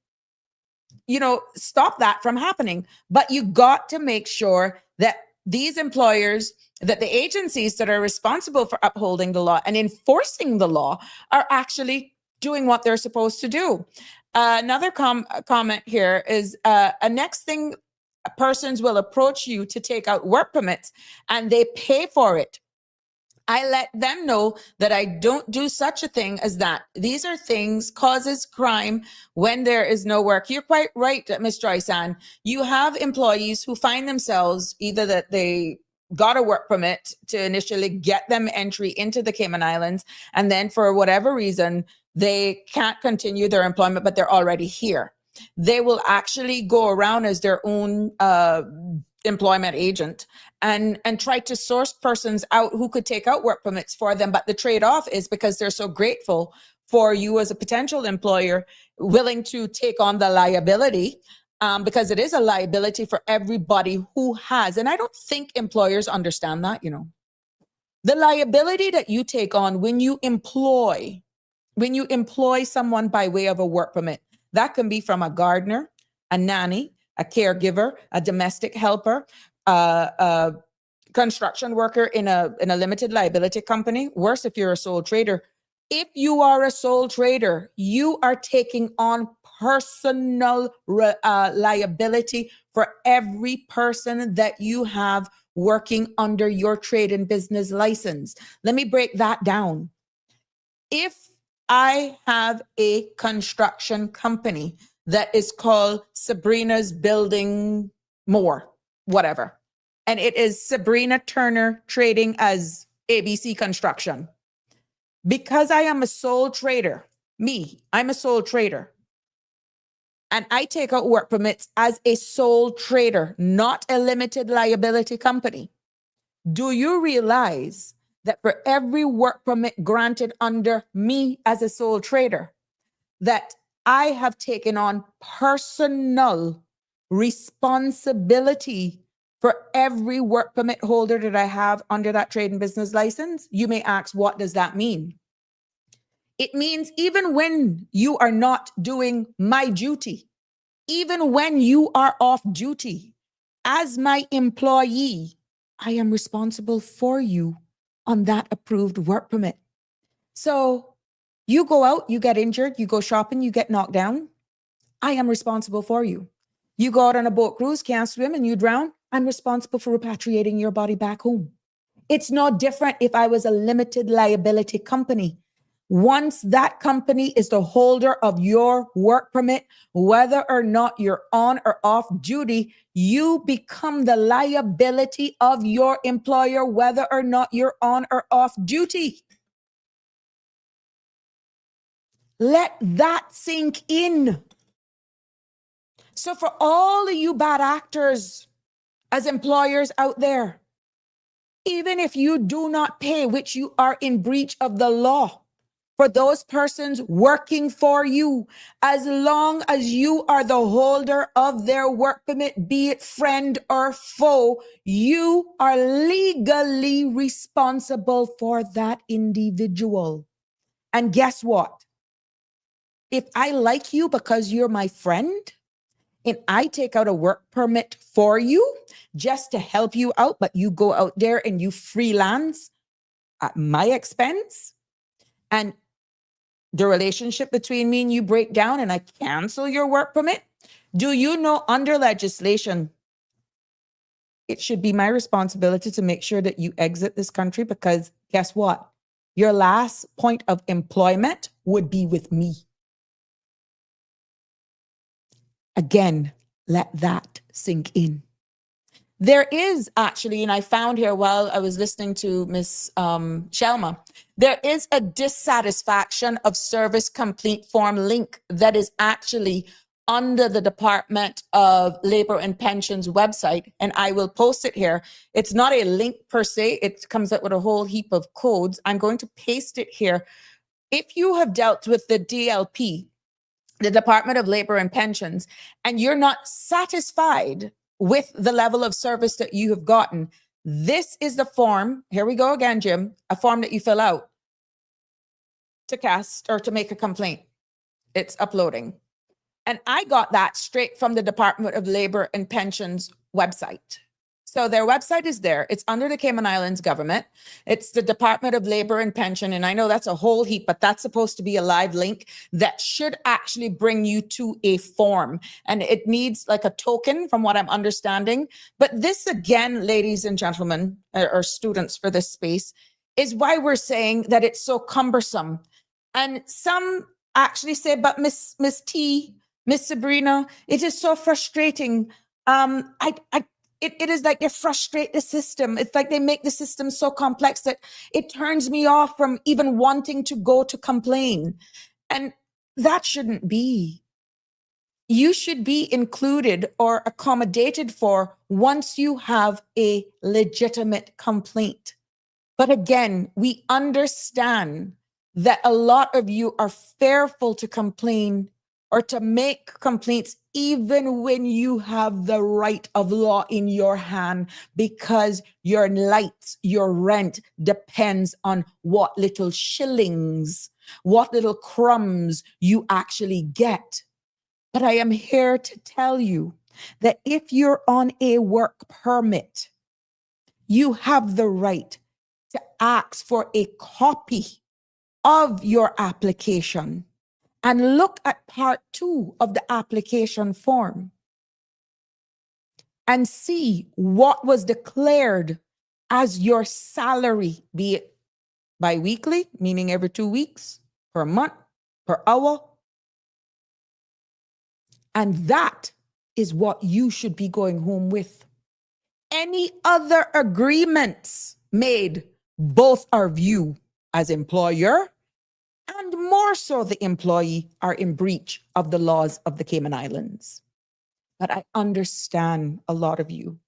stop that from happening. But you got to make sure that these employers, that the agencies that are responsible for upholding the law and enforcing the law are actually doing what they're supposed to do. Another comment here is a next thing, persons will approach you to take out work permits and they pay for it. I let them know that I don't do such a thing as that. These are things, causes crime when there is no work. You're quite right, Ms. Joyce-Ann. You have employees who find themselves either that they got a work permit to initially get them entry into the Cayman Islands, and then for whatever reason, they can't continue their employment, but they're already here. They will actually go around as their own employment agent and try to source persons out who could take out work permits for them. But the trade-off is, because they're so grateful for you as a potential employer, willing to take on the liability, because it is a liability for everybody who has. And I don't think employers understand that, the liability that you take on when you employ someone by way of a work permit. That can be from a gardener, a nanny, a caregiver, a domestic helper, a construction worker in a limited liability company. Worse, if you're a sole trader. If you are a sole trader, you are taking on personal liability for every person that you have working under your trade and business license. Let me break that down. If I have a construction company that is called Sabrina's Building More, whatever, and it is Sabrina Turner trading as ABC Construction. Because I am a sole trader, I'm a sole trader, and I take out work permits as a sole trader, not a limited liability company. Do you realize that for every work permit granted under me as a sole trader, that I have taken on personal responsibility for every work permit holder that I have under that trade and business license? You may ask, what does that mean? It means even when you are not doing my duty, even when you are off duty, as my employee, I am responsible for you on that approved work permit. So you go out, you get injured, you go shopping, you get knocked down, I am responsible for you. You go out on a boat cruise, can't swim, and you drown, I'm responsible for repatriating your body back home. It's no different if I was a limited liability company. Once that company is the holder of your work permit, whether or not you're on or off duty, you become the liability of your employer, whether or not you're on or off duty. Let that sink in. So for all of you bad actors as employers out there, even if you do not pay, which you are in breach of the law, for those persons working for you, as long as you are the holder of their work permit, be it friend or foe, you are legally responsible for that individual. And guess what? If I like you because you're my friend, and I take out a work permit for you just to help you out, but you go out there and you freelance at my expense, and the relationship between me and you break down and I cancel your work permit, do you know under legislation, it should be my responsibility to make sure that you exit this country, because guess what? Your last point of employment would be with me. Again, let that sink in. There is actually, and I found here while I was listening to Miss Shelma, there is a dissatisfaction of service complete form link that is actually under the Department of Labor and Pensions website, and I will post it here. It's not a link per se. It comes out with a whole heap of codes. I'm going to paste it here. If you have dealt with the DLP, the Department of Labor and Pensions, and you're not satisfied with the level of service that you have gotten, this is the form. Here we go again, Jim, a form that you fill out to cast or to make a complaint. It's uploading. And I got that straight from the Department of Labor and Pensions website. So their website is there. It's under the Cayman Islands government. It's the Department of Labor and Pension. And I know that's a whole heap, but that's supposed to be a live link that should actually bring you to a form. And it needs like a token from what I'm understanding. But this again, ladies and gentlemen, or students for this space, is why we're saying that it's so cumbersome. And some actually say, but Miss Sabrina, it is so frustrating. It is like they frustrate the system. It's like they make the system so complex that it turns me off from even wanting to go to complain. And that shouldn't be. You should be included or accommodated for once you have a legitimate complaint. But again, we understand that a lot of you are fearful to complain or to make complaints even when you have the right of law in your hand, because your lights, your rent depends on what little shillings, what little crumbs you actually get. But I am here to tell you that if you're on a work permit, you have the right to ask for a copy of your application and look at part 2 of the application form and see what was declared as your salary, be it bi-weekly, meaning every 2 weeks, per month, per hour. And that is what you should be going home with. Any other agreements made, both of you as employer and more so the employee, are in breach of the laws of the Cayman Islands. But I understand a lot of you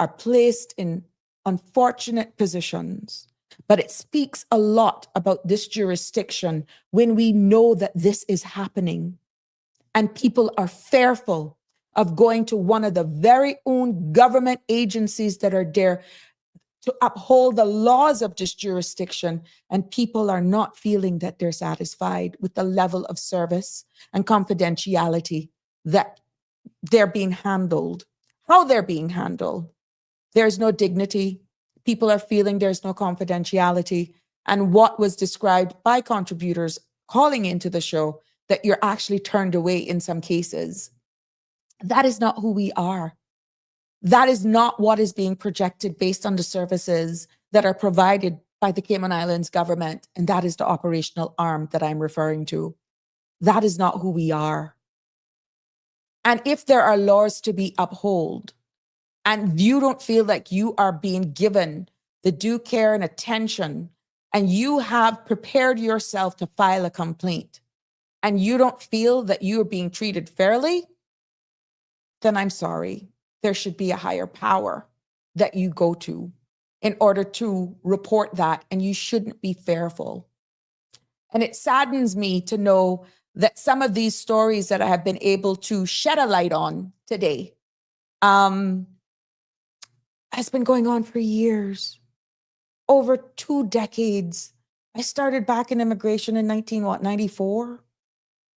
are placed in unfortunate positions, but it speaks a lot about this jurisdiction when we know that this is happening and people are fearful of going to one of the very own government agencies that are there to uphold the laws of this jurisdiction, and people are not feeling that they're satisfied with the level of service and confidentiality that they're being handled, how they're being handled. There's no dignity. People are feeling there's no confidentiality. And what was described by contributors calling into the show, that you're actually turned away in some cases. That is not who we are. That is not what is being projected based on the services that are provided by the Cayman Islands government. And that is the operational arm that I'm referring to. That is not who we are. And if there are laws to be upheld and you don't feel like you are being given the due care and attention, and you have prepared yourself to file a complaint, and you don't feel that you are being treated fairly, then I'm sorry. There should be a higher power that you go to in order to report that, and you shouldn't be fearful. And it saddens me to know that some of these stories that I have been able to shed a light on today has been going on for years, over 2 decades. I started back in immigration in 1994,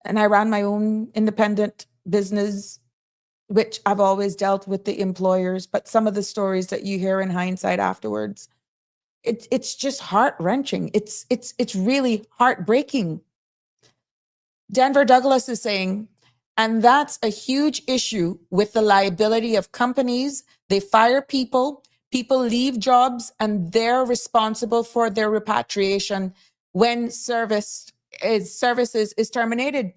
and I ran my own independent business, which I've always dealt with the employers, but some of the stories that you hear in hindsight afterwards, it's just heart-wrenching. It's really heartbreaking. Denver Douglas is saying, and that's a huge issue with the liability of companies. They fire people leave jobs, and they're responsible for their repatriation when services is terminated.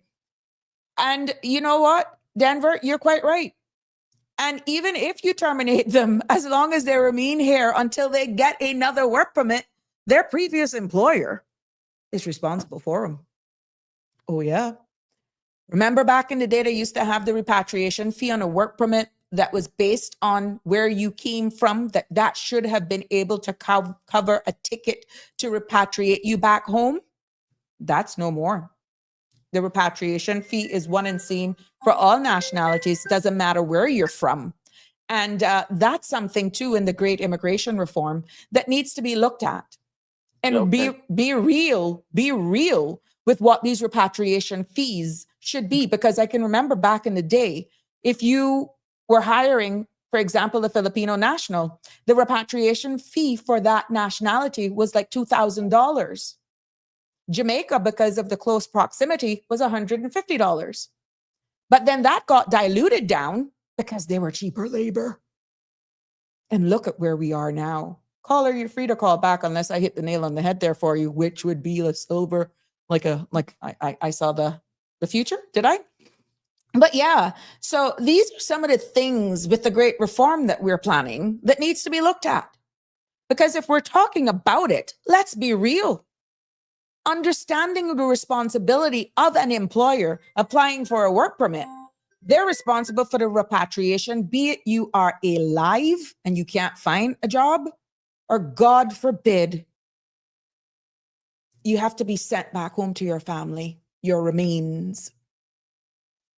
And you know what, Denver, you're quite right. And even if you terminate them, as long as they remain here until they get another work permit, their previous employer is responsible for them. Oh, yeah. Remember back in the day, they used to have the repatriation fee on a work permit that was based on where you came from, that should have been able to cover a ticket to repatriate you back home. That's no more. The repatriation fee is one and same for all nationalities. Doesn't matter where you're from. And that's something too in the great immigration reform that needs to be looked at. And Okay. be real with what these repatriation fees should be. Because I can remember back in the day, if you were hiring, for example, a Filipino national, the repatriation fee for that nationality was like $2,000. Jamaica, because of the close proximity, was $150. But then that got diluted down because they were cheaper labor. And look at where we are now. Caller, you're free to call back unless I hit the nail on the head there for you, which would be a silver, I saw the future, did I? But yeah, so these are some of the things with the great reform that we're planning that needs to be looked at. Because if we're talking about it, let's be real. Understanding the responsibility of an employer applying for a work permit, they're responsible for the repatriation, be it you are alive and you can't find a job, or God forbid, you have to be sent back home to your family, your remains.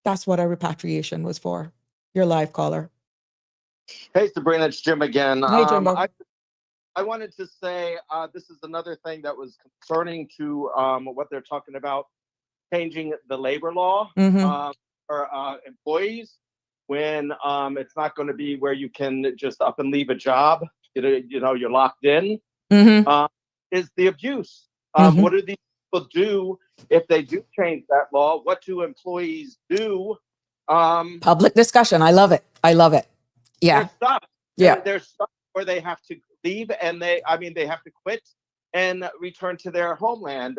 That's what a repatriation was for. Your live caller. Hey, Sabrina, it's Jim again. Hey, Jimbo. I wanted to say this is another thing that was concerning to what they're talking about, changing the labor law for employees when it's not going to be where you can just up and leave a job. You're locked in. Is the abuse. What do these people do if they do change that law? What do employees do? Public discussion. I love it. Yeah. They're stuck. Yeah. They're stuck where they have to leave and they have to quit and return to their homeland.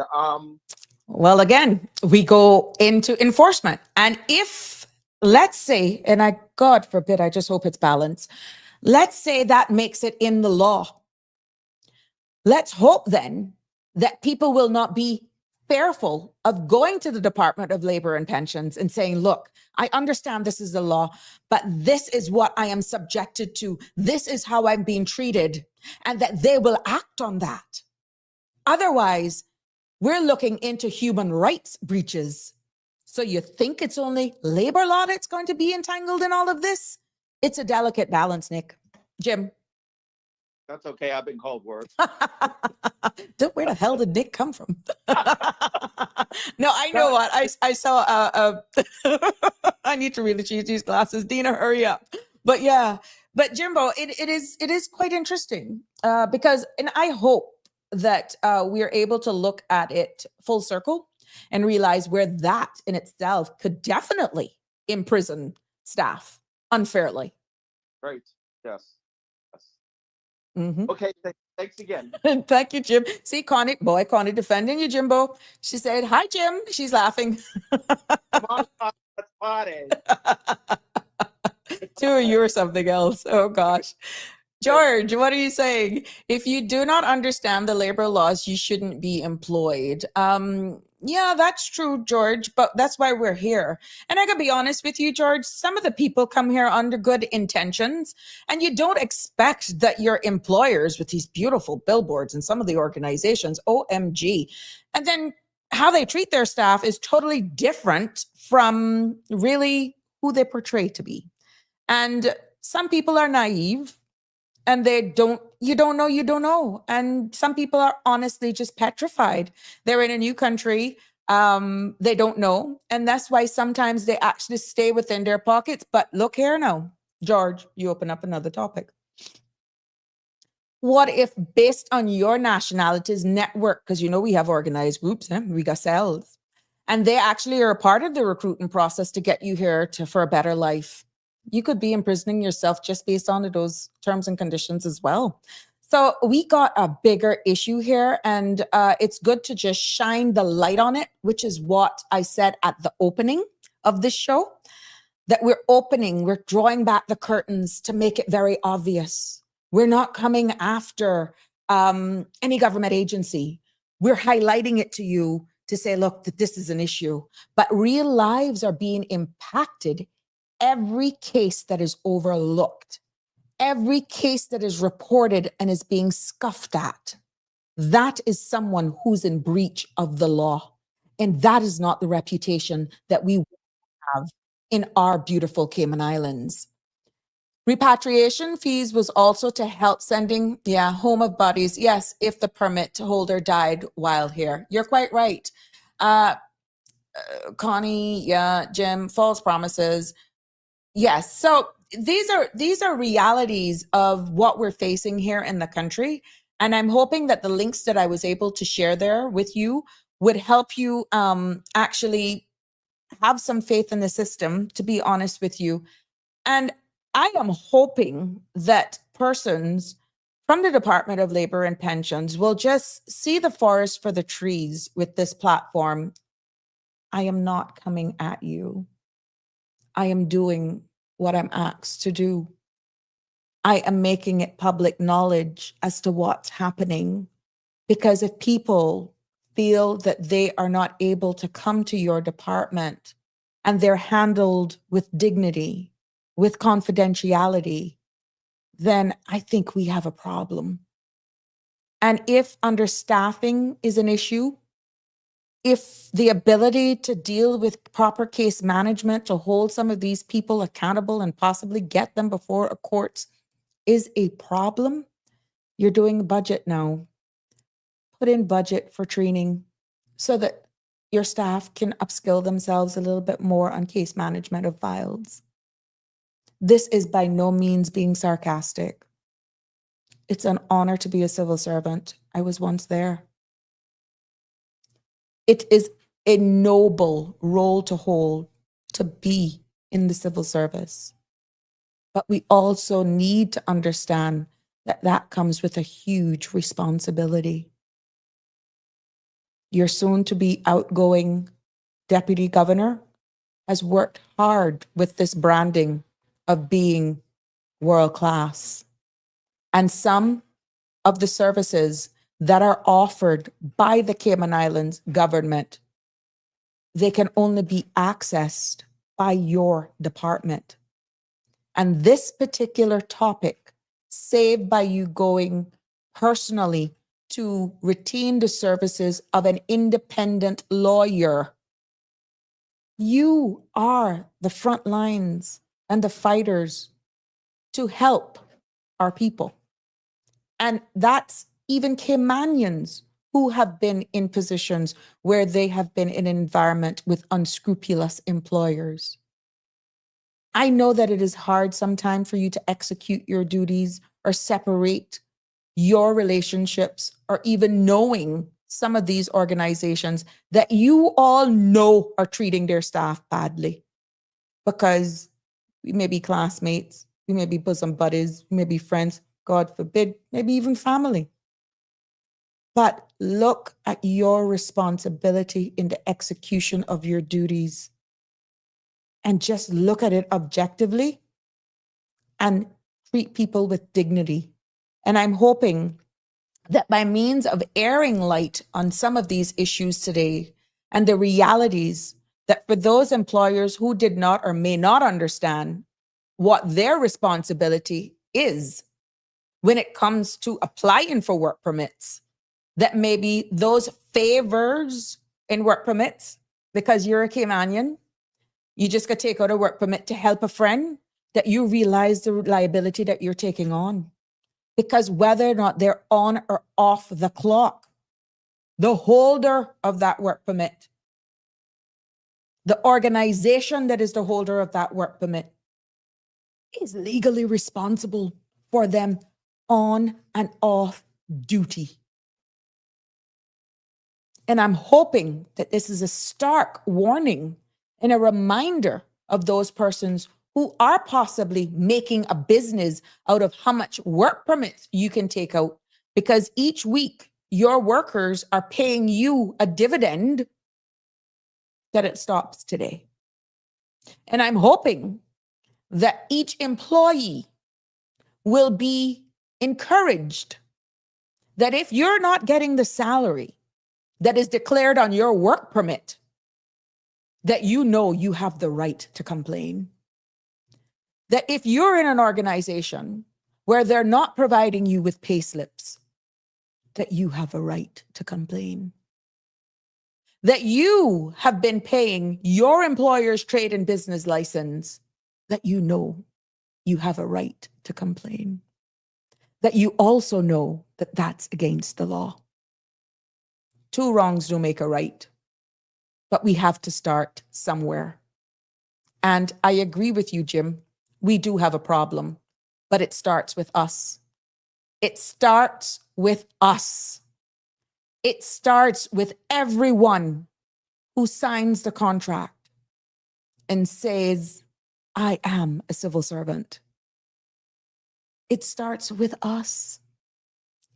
Well, again, we go into enforcement. And if, let's say, and God forbid, I just hope it's balanced. Let's say that makes it in the law. Let's hope then that people will not be fearful of going to the Department of Labor and Pensions and saying, look, I understand this is the law, but this is what I am subjected to. This is how I'm being treated, and that they will act on that. Otherwise, we're looking into human rights breaches. So you think it's only labor law that's going to be entangled in all of this? It's a delicate balance, Nick. Jim. That's okay. I've been called worse. Where the hell did Nick come from? No, I know what. I saw, I need to really change these glasses. Dina, hurry up. But yeah, but Jimbo, it is quite interesting because, and I hope that we are able to look at it full circle and realize where that in itself could definitely imprison staff unfairly. Right. Yes. Mm-hmm. Okay. Thanks again. Thank you, Jim. See, Connie defending you, Jimbo. She said, hi, Jim. She's laughing. Come on, let's party. Two of you or something else. Oh, gosh. George, what are you saying? If you do not understand the labor laws, you shouldn't be employed. Yeah, that's true, George, but that's why we're here. And I gotta be honest with you, George, some of the people come here under good intentions, and you don't expect that your employers with these beautiful billboards and some of the organizations, OMG, and then how they treat their staff is totally different from really who they portray to be. And some people are naive. And you don't know. And some people are honestly just petrified. They're in a new country. They don't know. And that's why sometimes they actually stay within their pockets. But look here now, George, you open up another topic. What if based on your nationality's network, because we have organized groups, we got cells, and they actually are a part of the recruiting process to get you here for a better life. You could be imprisoning yourself just based on those terms and conditions as well. So we got a bigger issue here, and it's good to just shine the light on it, which is what I said at the opening of this show, that we're drawing back the curtains to make it very obvious. We're not coming after any government agency. We're highlighting it to you to say, look, that this is an issue, but real lives are being impacted. Every case that is overlooked, every case that is reported and is being scuffed at, that is someone who's in breach of the law. And that is not the reputation that we have in our beautiful Cayman Islands. Repatriation fees was also to help sending, home of bodies. Yes, if the permit holder died while here. You're quite right. Connie, Jim, false promises. Yes. So these are realities of what we're facing here in the country. And I'm hoping that the links that I was able to share there with you would help you actually have some faith in the system, to be honest with you. And I am hoping that persons from the Department of Labor and Pensions will just see the forest for the trees with this platform. I am not coming at you. I am doing what I'm asked to do. I am making it public knowledge as to what's happening. Because if people feel that they are not able to come to your department and they're handled with dignity, with confidentiality, then I think we have a problem. And if understaffing is an issue, if the ability to deal with proper case management to hold some of these people accountable and possibly get them before a court is a problem, you're doing a budget now. Put in budget for training so that your staff can upskill themselves a little bit more on case management of files. This is by no means being sarcastic. It's an honor to be a civil servant. I was once there. It is a noble role to hold, to be in the civil service. But we also need to understand that that comes with a huge responsibility. Your soon-to-be outgoing deputy governor has worked hard with this branding of being world-class. And some of the services that are offered by the Cayman Islands government, they can only be accessed by your department. And this particular topic, saved by you going personally to retain the services of an independent lawyer, you are the front lines and the fighters to help our people. And that's even Caymanians who have been in positions where they have been in an environment with unscrupulous employers. I know that it is hard sometimes for you to execute your duties or separate your relationships, or even knowing some of these organizations that you all know are treating their staff badly, because we may be classmates, we may be bosom buddies, we may be friends, God forbid, maybe even family. But look at your responsibility in the execution of your duties and just look at it objectively and treat people with dignity. And I'm hoping that by means of airing light on some of these issues today and the realities, that for those employers who did not or may not understand what their responsibility is when it comes to applying for work permits, that maybe those favors in work permits, because you're a Caymanian, you just got to take out a work permit to help a friend, that you realize the liability that you're taking on. Because whether or not they're on or off the clock, the holder of that work permit, the organization that is the holder of that work permit, is legally responsible for them on and off duty. And I'm hoping that this is a stark warning and a reminder of those persons who are possibly making a business out of how much work permits you can take out, because each week your workers are paying you a dividend, that it stops today. And I'm hoping that each employee will be encouraged that if you're not getting the salary that is declared on your work permit, that you know you have the right to complain. That if you're in an organization where they're not providing you with pay slips, that you have a right to complain. That you have been paying your employer's trade and business license, that you know you have a right to complain. That you also know that that's against the law. Two wrongs don't make a right, but we have to start somewhere. And I agree with you, Jim. We do have a problem, but it starts with us. It starts with us. It starts with everyone who signs the contract and says, I am a civil servant. It starts with us.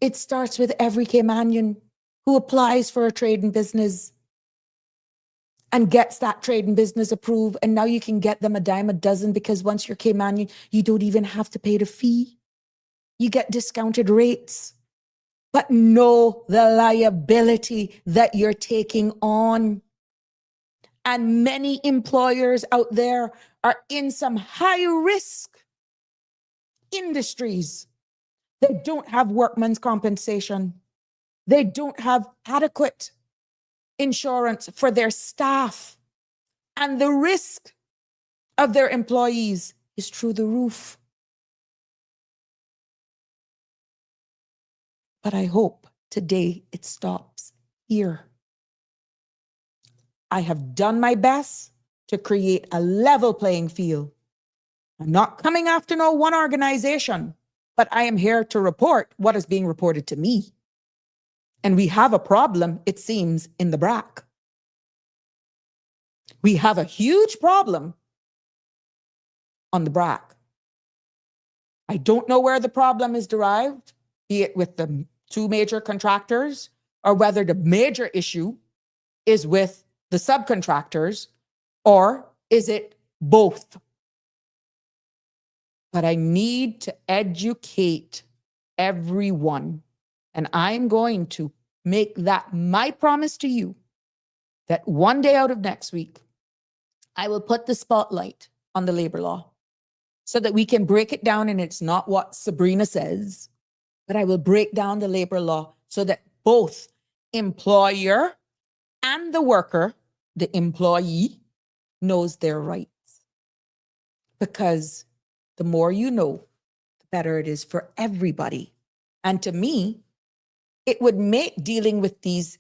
It starts with every Caymanian who applies for a trade and business and gets that trade and business approved. And now you can get them a dime a dozen, because once you're Caymanian, you don't even have to pay the fee. You get discounted rates, but know the liability that you're taking on. And many employers out there are in some high risk industries. They don't have workman's compensation. They don't have adequate insurance for their staff. And the risk of their employees is through the roof. But I hope today it stops here. I have done my best to create a level playing field. I'm not coming after no one organization, but I am here to report what is being reported to me. And we have a problem, it seems, in the BRAC. We have a huge problem on the BRAC. I don't know where the problem is derived, be it with the two major contractors, or whether the major issue is with the subcontractors, or is it both? But I need to educate everyone. And I'm going to make that my promise to you, that one day out of next week, I will put the spotlight on the labor law so that we can break it down. And it's not what Sabrina says, but I will break down the labor law so that both employer and the worker, the employee, knows their rights. Because the more you know, the better it is for everybody. And to me, it would make dealing with these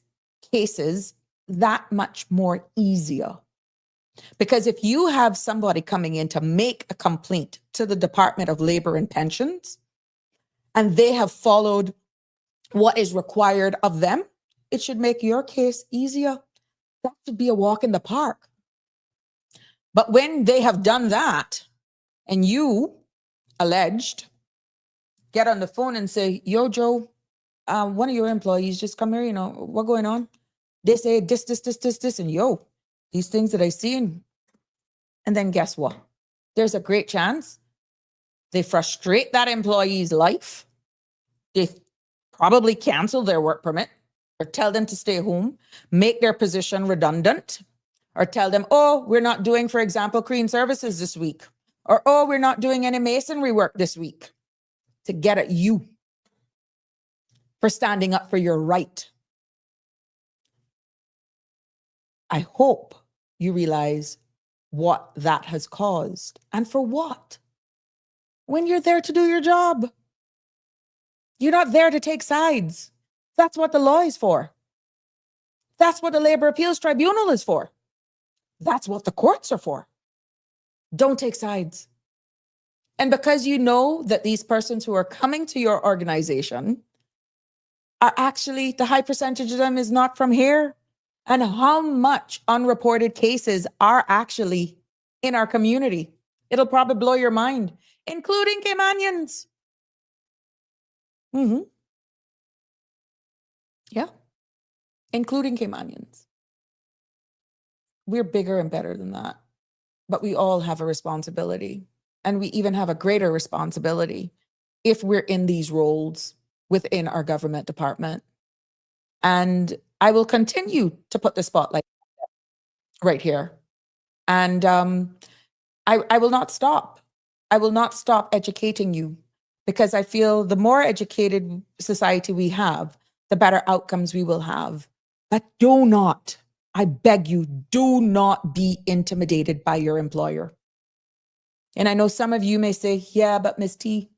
cases that much more easier. Because if you have somebody coming in to make a complaint to the Department of Labor and Pensions, and they have followed what is required of them, it should make your case easier. That should be a walk in the park. But when they have done that, and you, alleged, get on the phone and say, yo, Joe, one of your employees just come here, you know, what's going on? They say this, and yo, these things that I see. And then guess what? There's a great chance they frustrate that employee's life. They probably cancel their work permit or tell them to stay home, make their position redundant, or tell them, oh, we're not doing, for example, clean services this week, or, oh, we're not doing any masonry work this week, to get at you for standing up for your right. I hope you realize what that has caused and for what. When you're there to do your job, you're not there to take sides. That's what the law is for. That's what the Labor Appeals Tribunal is for. That's what the courts are for. Don't take sides. And because you know that these persons who are coming to your organization are actually, the high percentage of them is not from here. And how much unreported cases are actually in our community? It'll probably blow your mind, including Caymanians. Yeah, including Caymanians. We're bigger and better than that, but we all have a responsibility. And we even have a greater responsibility if we're in these roles within our government department. And I will continue to put the spotlight right here. And I will not stop. I will not stop educating you, because I feel the more educated society we have, the better outcomes we will have. But do not, I beg you, do not be intimidated by your employer. And I know some of you may say, yeah, but Miss T,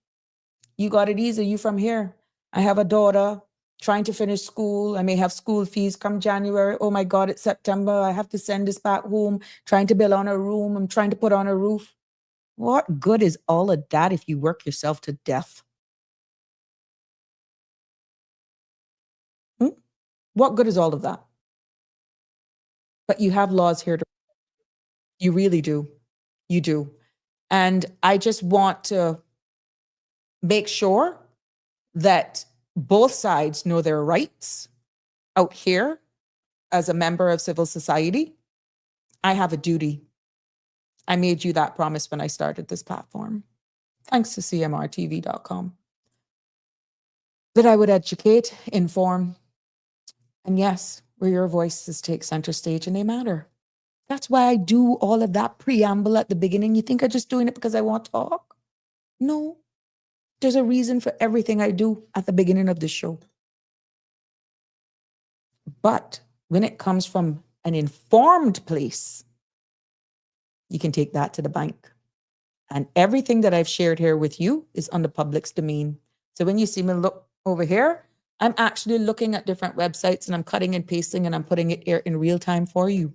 you got it easy. You from here. I have a daughter trying to finish school. I may have school fees come January. Oh my God, it's September. I have to send this back home, trying to build on a room. I'm trying to put on a roof. What good is all of that if you work yourself to death? What good is all of that? But you have laws here. You really do. You do. And I just want to make sure that both sides know their rights. Out here, as a member of civil society, I have a duty. I made you that promise when I started this platform, thanks to cmrtv.com, that I would educate, inform, and yes, where your voices take center stage and they matter. That's why I do all of that preamble at the beginning. You think I'm just doing it because I want to talk? No, there's a reason for everything I do at the beginning of the show. But when it comes from an informed place, you can take that to the bank. And everything that I've shared here with you is on the public's domain. So when you see me look over here, I'm actually looking at different websites and I'm cutting and pasting and I'm putting it here in real time for you.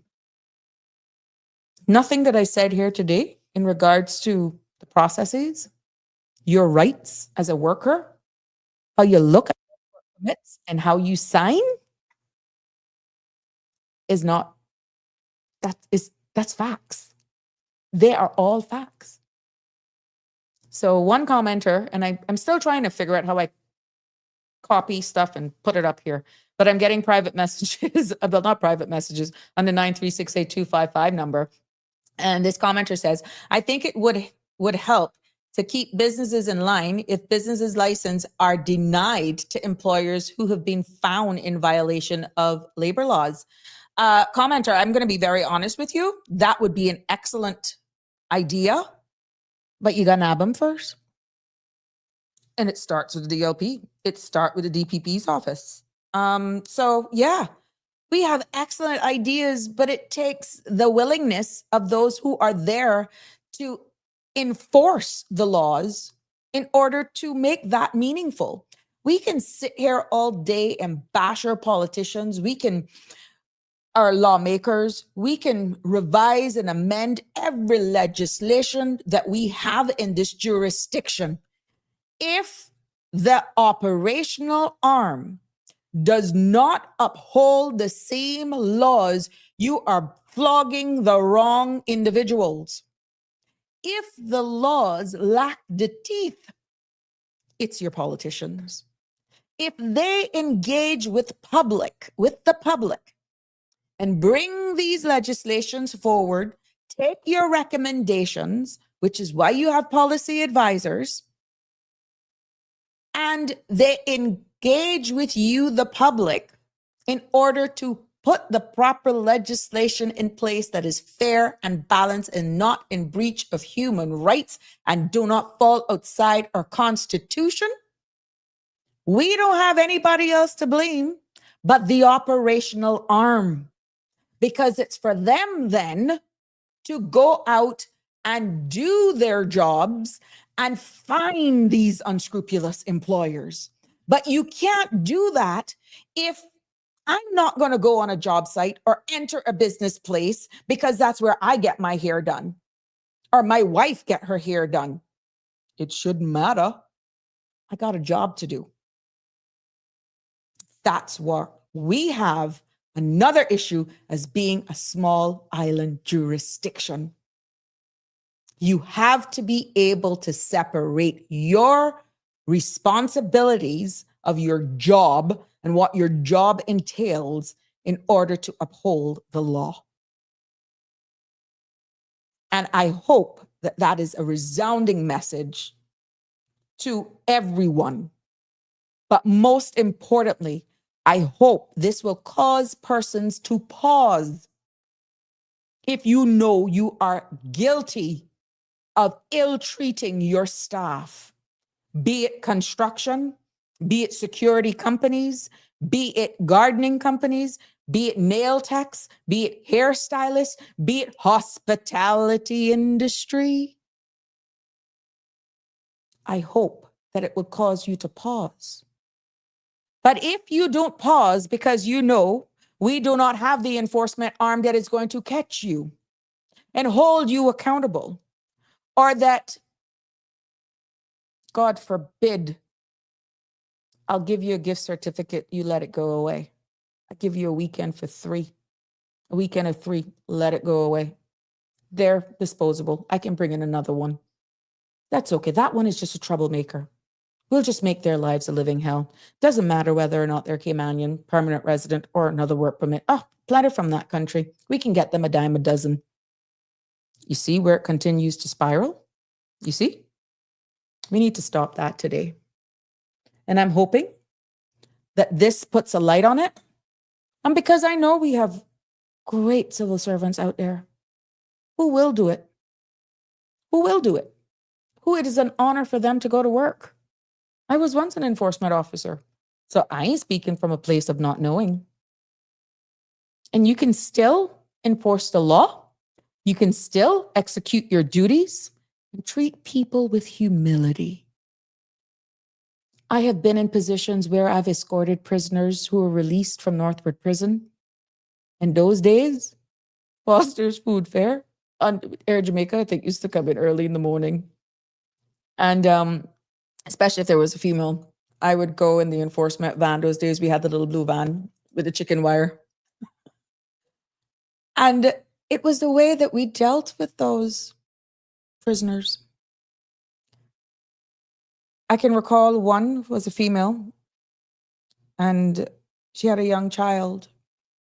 Nothing that I said here today in regards to the processes, your rights as a worker, how you look at permits and how you sign is not, that's facts. They are all facts. So one commenter, and I'm still trying to figure out how I copy stuff and put it up here, but I'm getting private messages, well, not private messages, on the 9368255 number. And this commenter says, I think it would help to keep businesses in line if businesses' license are denied to employers who have been found in violation of labor laws. Commenter, I'm going to be very honest with you. That would be an excellent idea, but you got to nab them first. And it starts with the DLP. It starts with the DPP's office. So yeah, we have excellent ideas, but it takes the willingness of those who are there to enforce the laws in order to make that meaningful. We can sit here all day and bash our politicians. Our lawmakers, we can revise and amend every legislation that we have in this jurisdiction. If the operational arm does not uphold the same laws, you are flogging the wrong individuals. If the laws lack the teeth, it's your politicians. If they engage with the public, and bring these legislations forward, take your recommendations, which is why you have policy advisors, and they engage with you, the public, in order to put the proper legislation in place that is fair and balanced and not in breach of human rights and do not fall outside our Constitution. We don't have anybody else to blame but the operational arm. Because it's for them then to go out and do their jobs and find these unscrupulous employers. But you can't do that if I'm not going to go on a job site or enter a business place because that's where I get my hair done or my wife get her hair done. It shouldn't matter. I got a job to do. That's what we have. Another issue as being a small island jurisdiction. You have to be able to separate your responsibilities of your job and what your job entails in order to uphold the law. And I hope that that is a resounding message to everyone. But most importantly, I hope this will cause persons to pause if you know you are guilty of ill-treating your staff, be it construction, be it security companies, be it gardening companies, be it nail techs, be it hairstylists, be it hospitality industry. I hope that it would cause you to pause. But if you don't pause because you know we do not have the enforcement arm that is going to catch you and hold you accountable, or that, God forbid, I'll give you a gift certificate, you let it go away. I give you a weekend for 3, a weekend of 3, let it go away. They're disposable. I can bring in another one. That's okay. That one is just a troublemaker. We'll just make their lives a living hell. Doesn't matter whether or not they're Caymanian, permanent resident, or another work permit. Oh, platter from that country. We can get them a dime a dozen. You see where it continues to spiral? You see? We need to stop that today. And I'm hoping that this puts a light on it. And because I know we have great civil servants out there who will do it. Who will do it. Who it is an honor for them to go to work. I was once an enforcement officer, so I ain't speaking from a place of not knowing. And you can still enforce the law. You can still execute your duties and treat people with humility. I have been in positions where I've escorted prisoners who were released from Northwood Prison. In those days, Foster's food fare on Air Jamaica, I think, used to come in early in the morning. And especially if there was a female, I would go in the enforcement van. Those days we had the little blue van with the chicken wire. And it was the way that we dealt with those prisoners. I can recall one was a female, and she had a young child.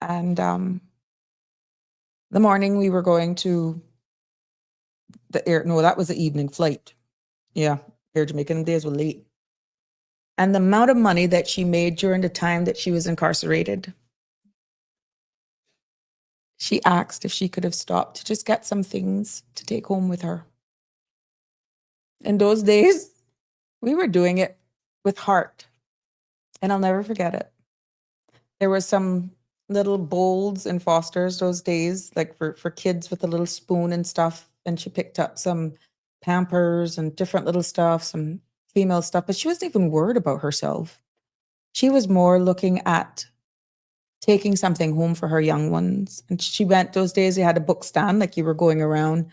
And the morning we were going to the air, no, that was the evening flight. Yeah, Air Jamaican days were late. And the amount of money that she made during the time that she was incarcerated, she asked if she could have stopped to just get some things to take home with her. In those days, we were doing it with heart. And I'll never forget it. There were some little bowls in Foster's those days, like for kids with a little spoon and stuff. And she picked up some Pampers and different little stuff, some female stuff, but she wasn't even worried about herself. She was more looking at taking something home for her young ones. And she went, those days they had a book stand, like you were going around.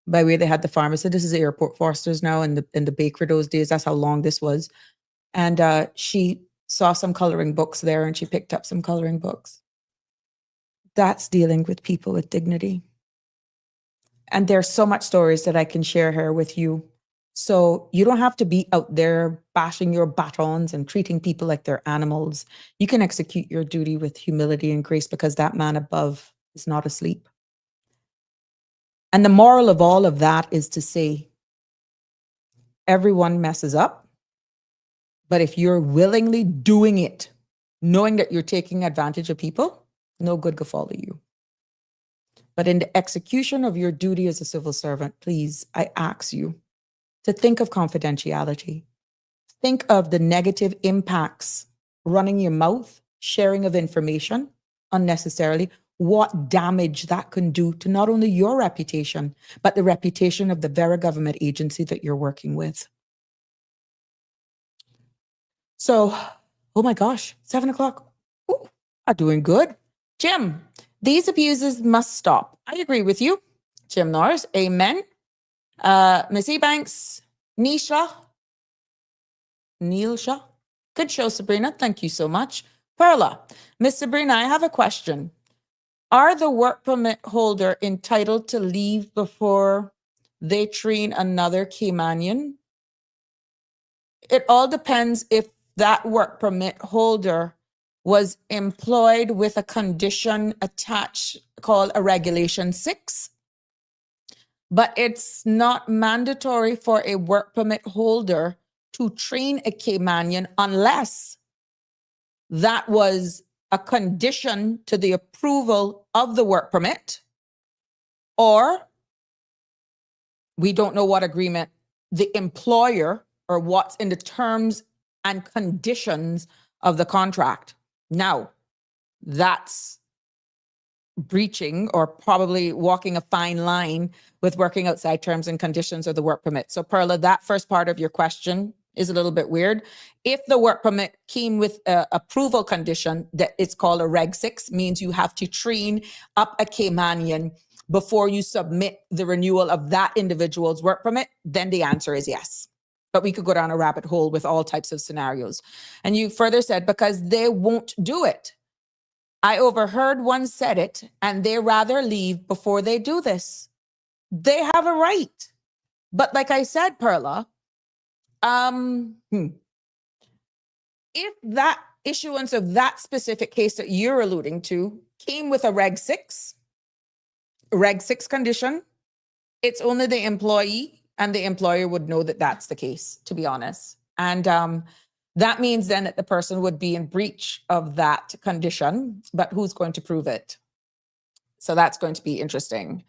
By the way, they had the pharmacy. This is Airport Foster's now, in the bakery those days. That's how long this was. And she saw some coloring books there, and she picked up some coloring books. That's dealing with people with dignity. And there's so much stories that I can share here with you. So you don't have to be out there bashing your batons and treating people like they're animals. You can execute your duty with humility and grace, because that man above is not asleep. And the moral of all of that is to say, everyone messes up. But if you're willingly doing it, knowing that you're taking advantage of people, no good could follow you. But in the execution of your duty as a civil servant, please, I ask you to think of confidentiality. Think of the negative impacts, running your mouth, sharing of information unnecessarily, what damage that can do to not only your reputation, but the reputation of the very government agency that you're working with. So, oh my gosh, 7 o'clock. Ooh, I'm doing good. Jim, these abuses must stop. I agree with you. Jim Norris, amen. Miss Ebanks, Neilsha. Good show, Sabrina. Thank you so much. Perla, Miss Sabrina, I have a question. Are the work permit holder entitled to leave before they train another Caymanian? It all depends if that work permit holder was employed with a condition attached called a Regulation 6. But it's not mandatory for a work permit holder to train a Caymanian unless that was a condition to the approval of the work permit, or we don't know what agreement the employer or what's in the terms and conditions of the contract. Now, that's breaching or probably walking a fine line with working outside terms and conditions of the work permit. So Perla, that first part of your question is a little bit weird. If the work permit came with a approval condition that it's called a Reg 6, means you have to train up a Caymanian before you submit the renewal of that individual's work permit, then the answer is yes. But we could go down a rabbit hole with all types of scenarios. And you further said, because they won't do it. I overheard one said it, and they rather leave before they do this. They have a right. But like I said, Perla, if that issuance of that specific case that you're alluding to came with a Reg 6 condition, it's only the employee and the employer would know that that's the case, to be honest. And that means then that the person would be in breach of that condition, but who's going to prove it? So that's going to be interesting.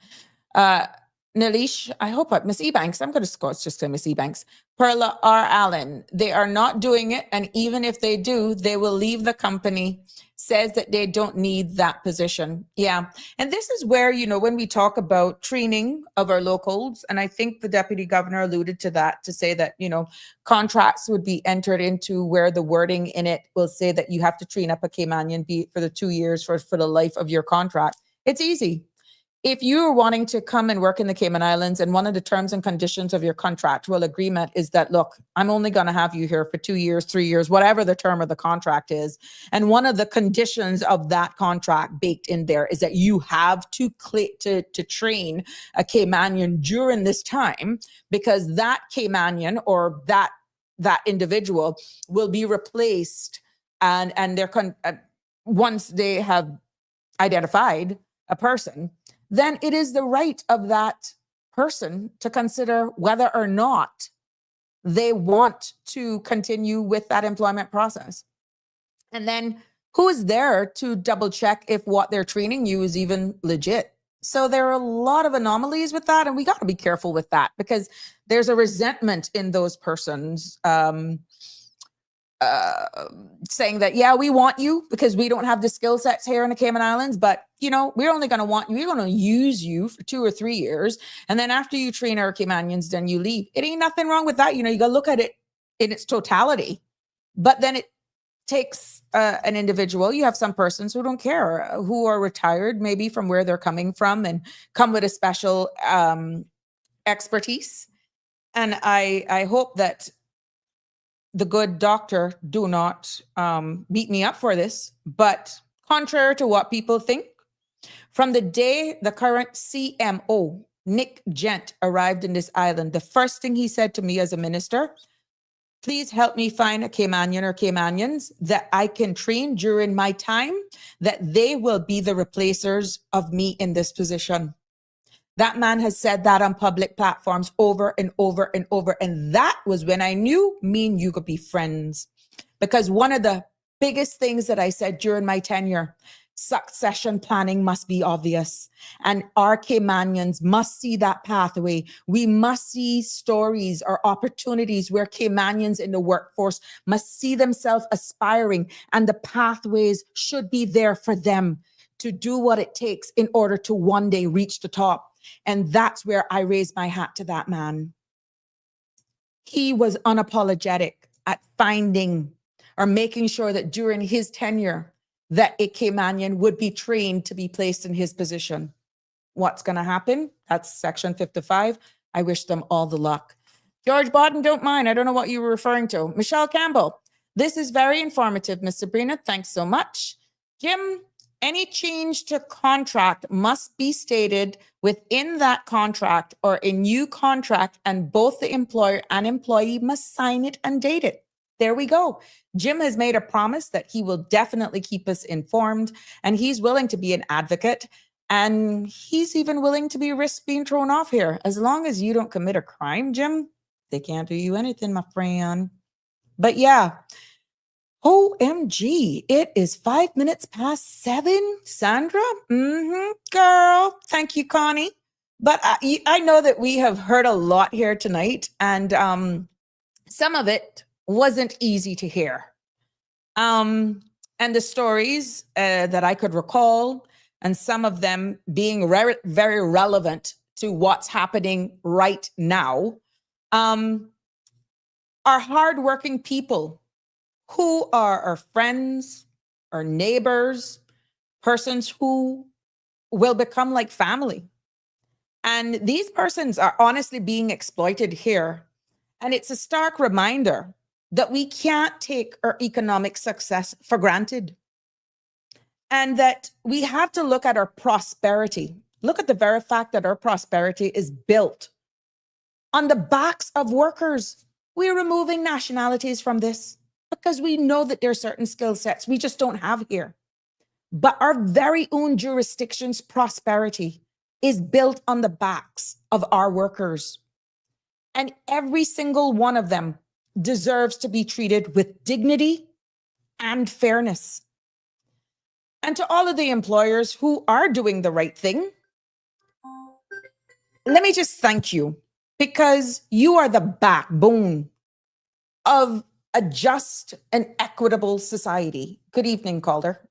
Nalish, I hope Miss Ebanks, I'm going to just say Miss Ebanks. Perla R. Allen, they are not doing it. And even if they do, they will leave the company, says that they don't need that position. Yeah. And this is where, you know, when we talk about training of our locals, and I think the deputy governor alluded to that, to say that, you know, contracts would be entered into where the wording in it will say that you have to train up a Caymanian, be it for the 2 years, for the life of your contract. It's easy. If you are wanting to come and work in the Cayman Islands and one of the terms and conditions of your contractual agreement is that, look, I'm only going to have you here for 2 years, 3 years, whatever the term of the contract is. And one of the conditions of that contract baked in there is that you have to train a Caymanian during this time, because that Caymanian or that individual will be replaced, and they're once they have identified a person, then it is the right of that person to consider whether or not they want to continue with that employment process. And then who is there to double check if what they're training you is even legit? So there are a lot of anomalies with that, and we got to be careful with that, because there's a resentment in those persons saying that, yeah, we want you because we don't have the skill sets here in the Cayman Islands, but, you know, we're only going to want you, we're going to use you for 2 or 3 years. And then after you train our Caymanians, then you leave. It ain't nothing wrong with that. You know, you got to look at it in its totality. But then it takes an individual. You have some persons who don't care, who are retired maybe from where they're coming from and come with a special expertise. And I hope that the good doctor do not beat me up for this, but contrary to what people think, from the day the current CMO, Nick Gent, arrived in this island, the first thing he said to me as a minister, please help me find a Caymanian or Caymanians that I can train during my time, that they will be the replacers of me in this position. That man has said that on public platforms over and over and over. And that was when I knew me and you could be friends. Because one of the biggest things that I said during my tenure, succession planning must be obvious. And our Caymanians must see that pathway. We must see stories or opportunities where Caymanians in the workforce must see themselves aspiring, and the pathways should be there for them to do what it takes in order to one day reach the top. And that's where I raised my hat to that man. He was unapologetic at finding or making sure that during his tenure that a Caymanian would be trained to be placed in his position. What's going to happen? That's Section 55. I wish them all the luck. George Bodden, don't mind. I don't know what you were referring to. Michelle Campbell, this is very informative, Miss Sabrina. Thanks so much. Jim, any change to contract must be stated within that contract or a new contract, and both the employer and employee must sign it and date it. There we go. Jim has made a promise that he will definitely keep us informed, and he's willing to be an advocate, and he's even willing to be risk being thrown off here. As long as you don't commit a crime, Jim, they can't do you anything, my friend. But yeah, OMG, it is 5 minutes past 7, Sandra. Girl, thank you, Connie. But I know that we have heard a lot here tonight, and some of it wasn't easy to hear. And the stories that I could recall, and some of them being very relevant to what's happening right now, are hardworking people who are our friends, our neighbors, persons who will become like family. And these persons are honestly being exploited here. And it's a stark reminder that we can't take our economic success for granted. And that we have to look at our prosperity. Look at the very fact that our prosperity is built on the backs of workers. We're removing nationalities from this because we know that there are certain skill sets we just don't have here. But our very own jurisdiction's prosperity is built on the backs of our workers. And every single one of them deserves to be treated with dignity and fairness. And to all of the employers who are doing the right thing, let me just thank you, because you are the backbone of a just and equitable society. Good evening, caller.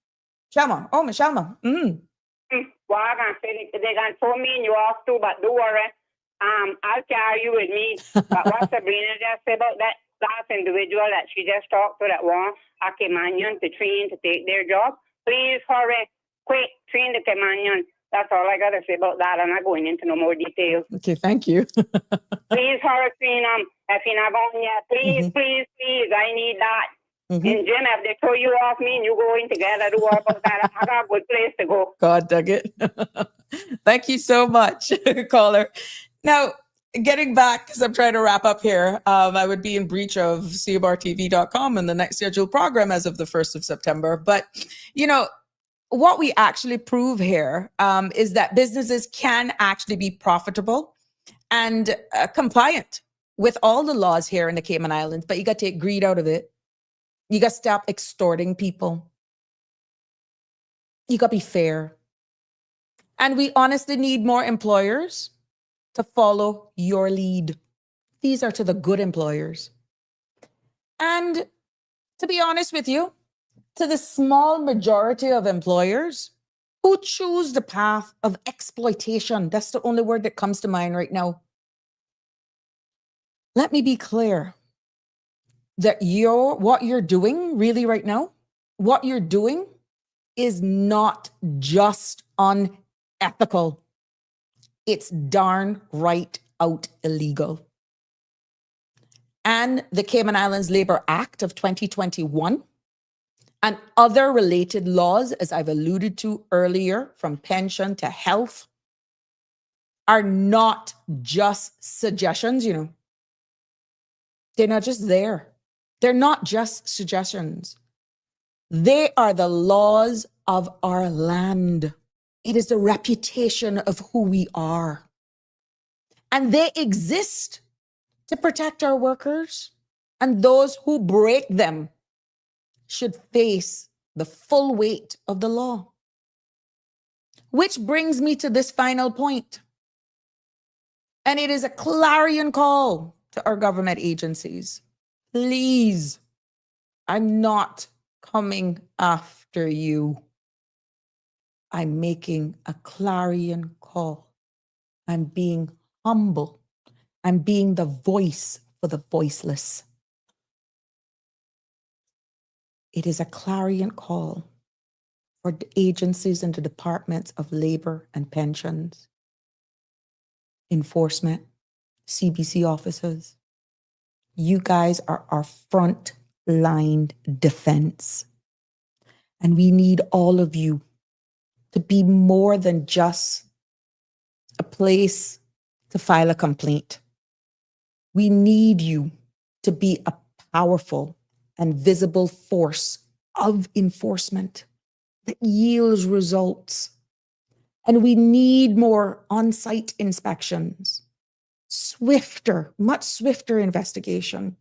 Shalma. Oh, Miss Shalma. Well, I'm gonna say they're gonna throw me in you off too, but don't worry. I'll carry you with me. But what Sabrina just said about that last individual that she just talked to that want a Caymanian to train to take their job, please hurry, quick, train the Cayman. That's all I gotta say about that. I'm not going into no more details. Okay, thank you. Please hurry, train them. If you're not going yet, please, please, I need that. And Jim, if they throw you off me and you go in together, do all about that. I got a good place to go. God dug it. Thank you so much, caller. Now, getting back, because I'm trying to wrap up here, I would be in breach of cbrtv.com and the next scheduled program as of the 1st of September. But, you know, what we actually prove here is that businesses can actually be profitable and compliant with all the laws here in the Cayman Islands, but you got to take greed out of it. You got to stop extorting people. You got to be fair. And we honestly need more employers to follow your lead. These are to the good employers. And to be honest with you, to the small majority of employers who choose the path of exploitation, that's the only word that comes to mind right now. Let me be clear that what you're doing really right now, what you're doing is not just unethical. It's darn right out illegal. And the Cayman Islands Labor Act of 2021 and other related laws, as I've alluded to earlier, from pension to health, are not just suggestions, you know. They're not just there. They're not just suggestions. They are the laws of our land. It is the reputation of who we are. And they exist to protect our workers, and those who break them should face the full weight of the law. Which brings me to this final point. And it is a clarion call to our government agencies. Please, I'm not coming after you. I'm making a clarion call. I'm being humble. I'm being the voice for the voiceless. It is a clarion call for the agencies and the departments of labor and pensions, enforcement, CBC officers. You guys are our front-line defense. And we need all of you to be more than just a place to file a complaint. We need you to be a powerful and visible force of enforcement that yields results. And we need more on-site inspections, much swifter investigation.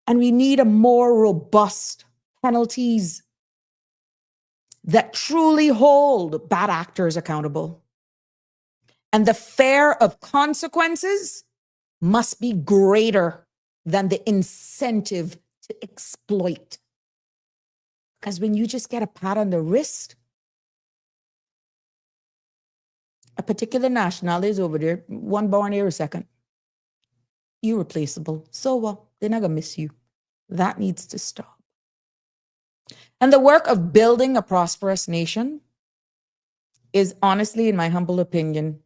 And we need a more robust penalties that truly hold bad actors accountable. And the fare of consequences must be greater than the incentive to exploit. Because when you just get a pat on the wrist, a particular nationality is over there, one born here a second. Irreplaceable. So what? They're not going to miss you. That needs to stop. And the work of building a prosperous nation is honestly, in my humble opinion,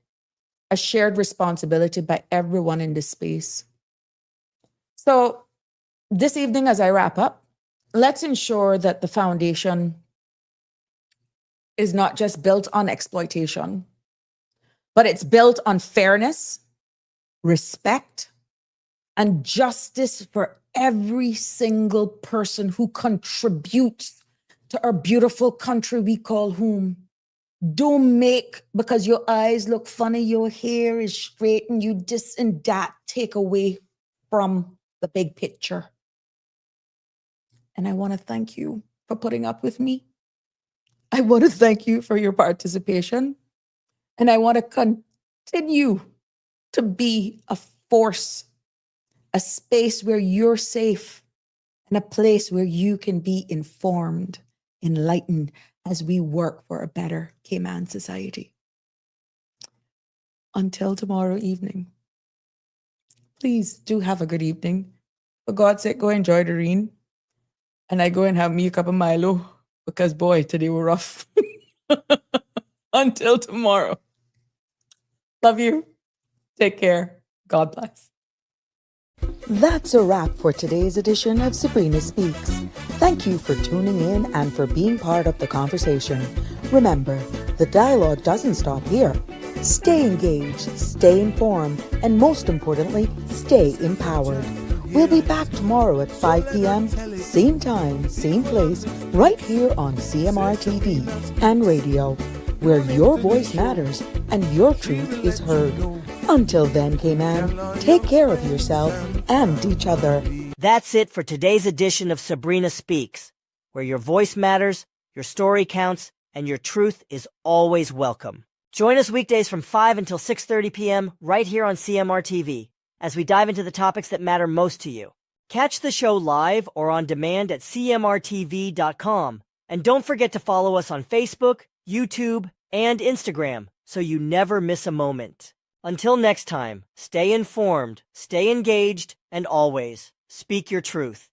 a shared responsibility by everyone in this space. So this evening, as I wrap up, let's ensure that the foundation is not just built on exploitation, but it's built on fairness, respect, and justice for every single person who contributes to our beautiful country we call home. Don't make, because your eyes look funny, your hair is straight, and you this and that take away from the big picture. And I want to thank you for putting up with me. I want to thank you for your participation. And I want to continue to be a force, a space where you're safe, and a place where you can be informed, enlightened, as we work for a better Cayman society. Until tomorrow evening, please do have a good evening. For God's sake, go enjoy the rain. And I go and have me a cup of Milo, because boy, today we're rough. Until tomorrow. Love you. Take care. God bless. That's a wrap for today's edition of Sabrina Speaks. Thank you for tuning in and for being part of the conversation. Remember, the dialogue doesn't stop here. Stay engaged, stay informed, and most importantly, stay empowered. We'll be back tomorrow at 5 p.m., same time, same place, right here on CMR TV and radio, where your voice matters and your truth is heard. Until then, Cayman, take care of yourself and each other. That's it for today's edition of Sabrina Speaks, where your voice matters, your story counts, and your truth is always welcome. Join us weekdays from 5 until 6:30 p.m. right here on CMR TV as we dive into the topics that matter most to you. Catch the show live or on demand at cmrtv.com. And don't forget to follow us on Facebook, YouTube, and Instagram so you never miss a moment. Until next time, stay informed, stay engaged, and always speak your truth.